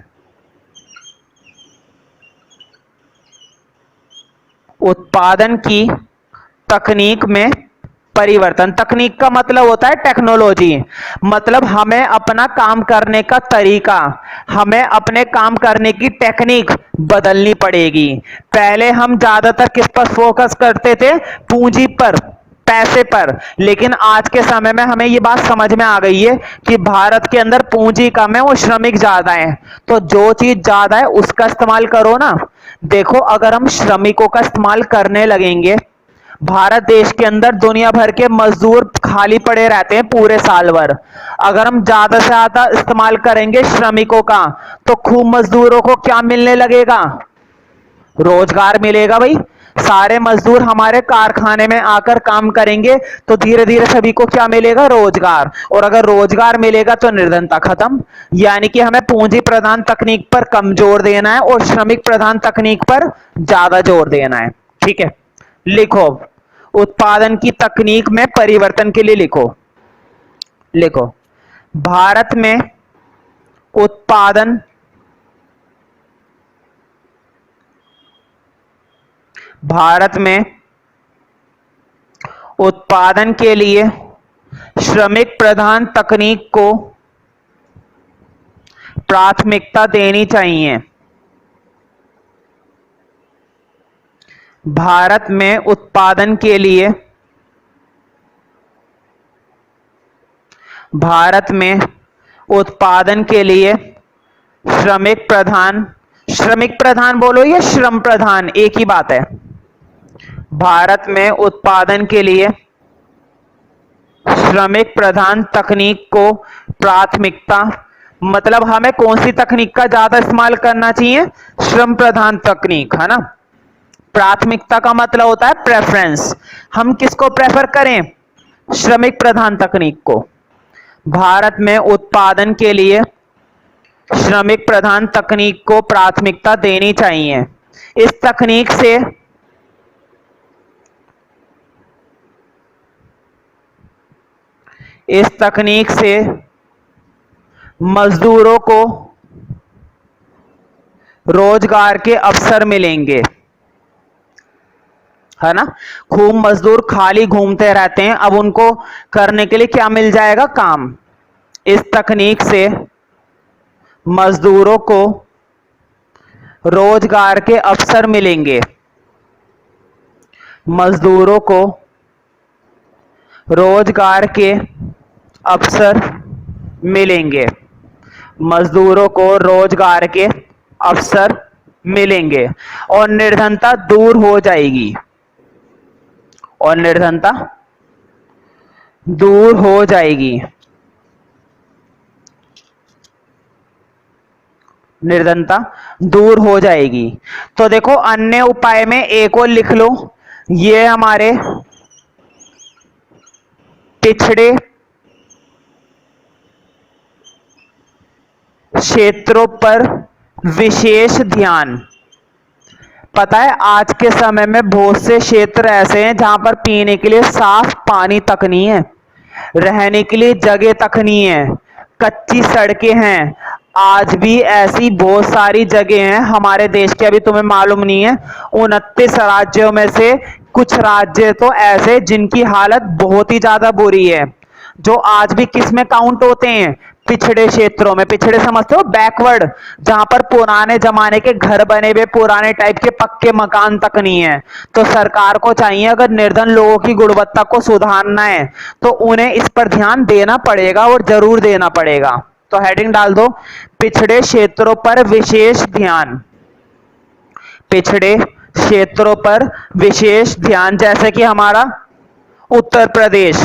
उत्पादन की तकनीक में परिवर्तन। तकनीक का मतलब होता है टेक्नोलॉजी, मतलब हमें अपना काम करने का तरीका, हमें अपने काम करने की टेक्निक बदलनी पड़ेगी। पहले हम ज्यादातर किस पर फोकस करते थे? पूंजी पर, पैसे पर। लेकिन आज के समय में हमें ये बात समझ में आ गई है कि भारत के अंदर पूंजी कम है और श्रमिक ज्यादा है, तो जो चीज ज्यादा है उसका इस्तेमाल करो ना। देखो अगर हम श्रमिकों का इस्तेमाल करने लगेंगे, भारत देश के अंदर दुनिया भर के मजदूर खाली पड़े रहते हैं पूरे साल भर, अगर हम ज्यादा से ज्यादा इस्तेमाल करेंगे श्रमिकों का, तो खूब मजदूरों को क्या मिलने लगेगा? रोजगार मिलेगा भाई। सारे मजदूर हमारे कारखाने में आकर काम करेंगे, तो धीरे धीरे सभी को क्या मिलेगा? रोजगार। और अगर रोजगार मिलेगा तो निर्धनता खत्म। यानी कि हमें पूंजी प्रधान तकनीक पर कम जोर देना है और श्रमिक प्रधान तकनीक पर ज्यादा जोर देना है, ठीक है। लिखो, उत्पादन की तकनीक में परिवर्तन के लिए लिखो, लिखो, भारत में उत्पादन भारत में उत्पादन के लिए श्रमिक प्रधान तकनीक को प्राथमिकता देनी चाहिए। भारत में उत्पादन के लिए, भारत में उत्पादन के लिए श्रमिक प्रधान, श्रमिक प्रधान बोलो या श्रम प्रधान, एक ही बात है। भारत में उत्पादन के लिए श्रमिक प्रधान तकनीक को प्राथमिकता, मतलब हमें कौन सी तकनीक का ज्यादा इस्तेमाल करना चाहिए? श्रम प्रधान तकनीक, है ना। प्राथमिकता का मतलब होता है प्रेफरेंस, हम किसको प्रेफर करें? श्रमिक प्रधान तकनीक को। भारत में उत्पादन के लिए श्रमिक प्रधान तकनीक को प्राथमिकता देनी चाहिए। इस तकनीक से मजदूरों को रोजगार के अवसर मिलेंगे, है ना। खूब मजदूर खाली घूमते रहते हैं, अब उनको करने के लिए क्या मिल जाएगा? काम। इस तकनीक से मजदूरों को रोजगार के अवसर मिलेंगे। मजदूरों को रोजगार के अवसर मिलेंगे। मजदूरों को रोजगार के अवसर मिलेंगे और निर्धनता दूर हो जाएगी। और निर्धनता दूर हो जाएगी। निर्धनता दूर हो जाएगी। तो देखो अन्य उपाय में एक और लिख लो, ये हमारे पिछड़े क्षेत्रों पर विशेष ध्यान। पता है आज के समय में बहुत से क्षेत्र ऐसे हैं जहां पर पीने के लिए साफ पानी तक नहीं है, रहने के लिए जगह तक नहीं है, कच्ची सड़कें हैं। आज भी ऐसी बहुत सारी जगह हैं हमारे देश के, अभी तुम्हें मालूम नहीं है, 29 राज्यों में से कुछ राज्य तो ऐसे जिनकी हालत बहुत ही ज्यादा बुरी है, जो आज भी किस में काउंट होते हैं, पिछड़े क्षेत्रों में। पिछड़े समझते हो, बैकवर्ड, जहां पर पुराने जमाने के घर बने हुए पुराने टाइप के पक्के मकान तक नहीं है। तो सरकार को चाहिए अगर निर्धन लोगों की गुणवत्ता को सुधारना है तो उन्हें इस पर ध्यान देना पड़ेगा और जरूर देना पड़ेगा। तो हेडिंग डाल दो, पिछड़े क्षेत्रों पर विशेष ध्यान। पिछड़े क्षेत्रों पर विशेष ध्यान, जैसे कि हमारा उत्तर प्रदेश,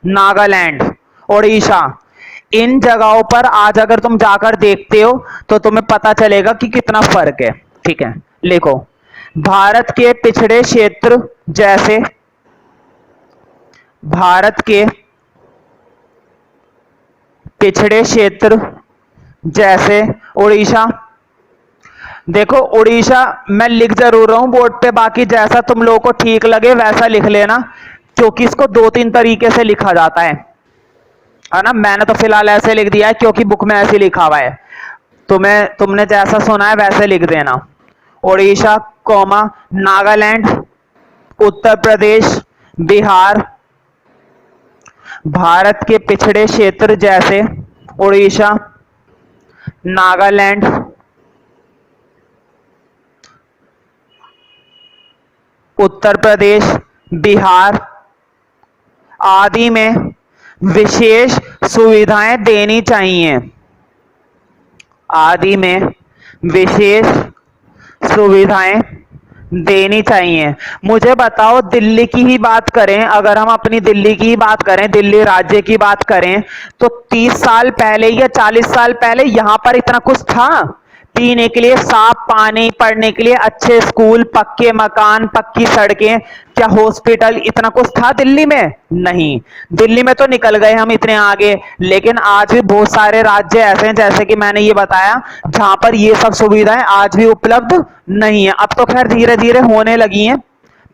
नागालैंड, ओडिशा, इन जगहों पर आज अगर तुम जाकर देखते हो तो तुम्हें पता चलेगा कि कितना फर्क है। ठीक है, लिखो, भारत के पिछड़े क्षेत्र जैसे, भारत के पिछड़े क्षेत्र जैसे उड़ीसा। देखो उड़ीसा मैं लिख जरूर रहा हूं बोर्ड पे, बाकी जैसा तुम लोगों को ठीक लगे वैसा लिख लेना, क्योंकि इसको 2-3 तरीके से लिखा जाता है ना। मैंने तो फिलहाल ऐसे लिख दिया है क्योंकि बुक में ऐसे लिखा हुआ है, तुमने जैसा सुना है वैसे लिख देना। उड़ीसा कौमा नागालैंड, उत्तर प्रदेश, बिहार। भारत के पिछड़े क्षेत्र जैसे उड़ीसा, नागालैंड, उत्तर प्रदेश, बिहार आदि में विशेष सुविधाएं देनी चाहिए। आदि में विशेष सुविधाएं देनी चाहिए। मुझे बताओ दिल्ली की ही बात करें, अगर हम अपनी दिल्ली की ही बात करें, दिल्ली राज्य की बात करें, तो 30 साल पहले या 40 साल पहले यहां पर इतना कुछ था? पीने के लिए साफ पानी, पढ़ने के लिए अच्छे स्कूल, पक्के मकान, पक्की सड़कें, क्या हॉस्पिटल, इतना कुछ था दिल्ली में? नहीं। दिल्ली में तो निकल गए हम इतने आगे, लेकिन आज भी बहुत सारे राज्य ऐसे हैं जैसे कि मैंने ये बताया जहां पर ये सब सुविधाएं आज भी उपलब्ध नहीं है। अब तो खैर धीरे धीरे होने लगी हैं,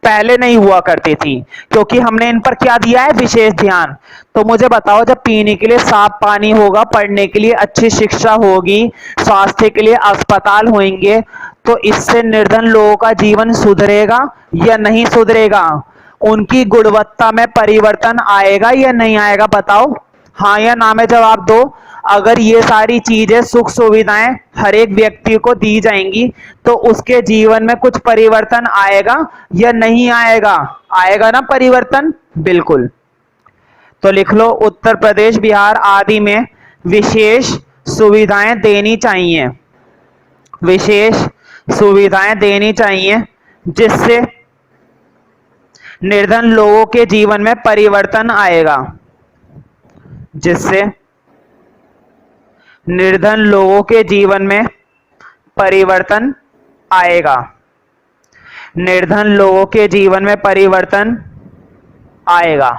पहले नहीं हुआ करती थी, क्योंकि हमने इन पर क्या दिया है, विशेष ध्यान। तो मुझे बताओ जब पीने के लिए साफ पानी होगा, पढ़ने के लिए अच्छी शिक्षा होगी, स्वास्थ्य के लिए अस्पताल होंगे, तो इससे निर्धन लोगों का जीवन सुधरेगा या नहीं सुधरेगा? उनकी गुणवत्ता में परिवर्तन आएगा या नहीं आएगा? बताओ, हाँ या ना में जवाब दो। अगर ये सारी चीजें, सुख सुविधाएं हर एक व्यक्ति को दी जाएंगी तो उसके जीवन में कुछ परिवर्तन आएगा या नहीं आएगा? आएगा ना परिवर्तन, बिल्कुल। तो लिख लो, उत्तर प्रदेश, बिहार आदि में विशेष सुविधाएं देनी चाहिए। विशेष सुविधाएं देनी चाहिए जिससे निर्धन लोगों के जीवन में परिवर्तन आएगा। जिससे निर्धन लोगों के जीवन में परिवर्तन आएगा। निर्धन लोगों के जीवन में परिवर्तन आएगा।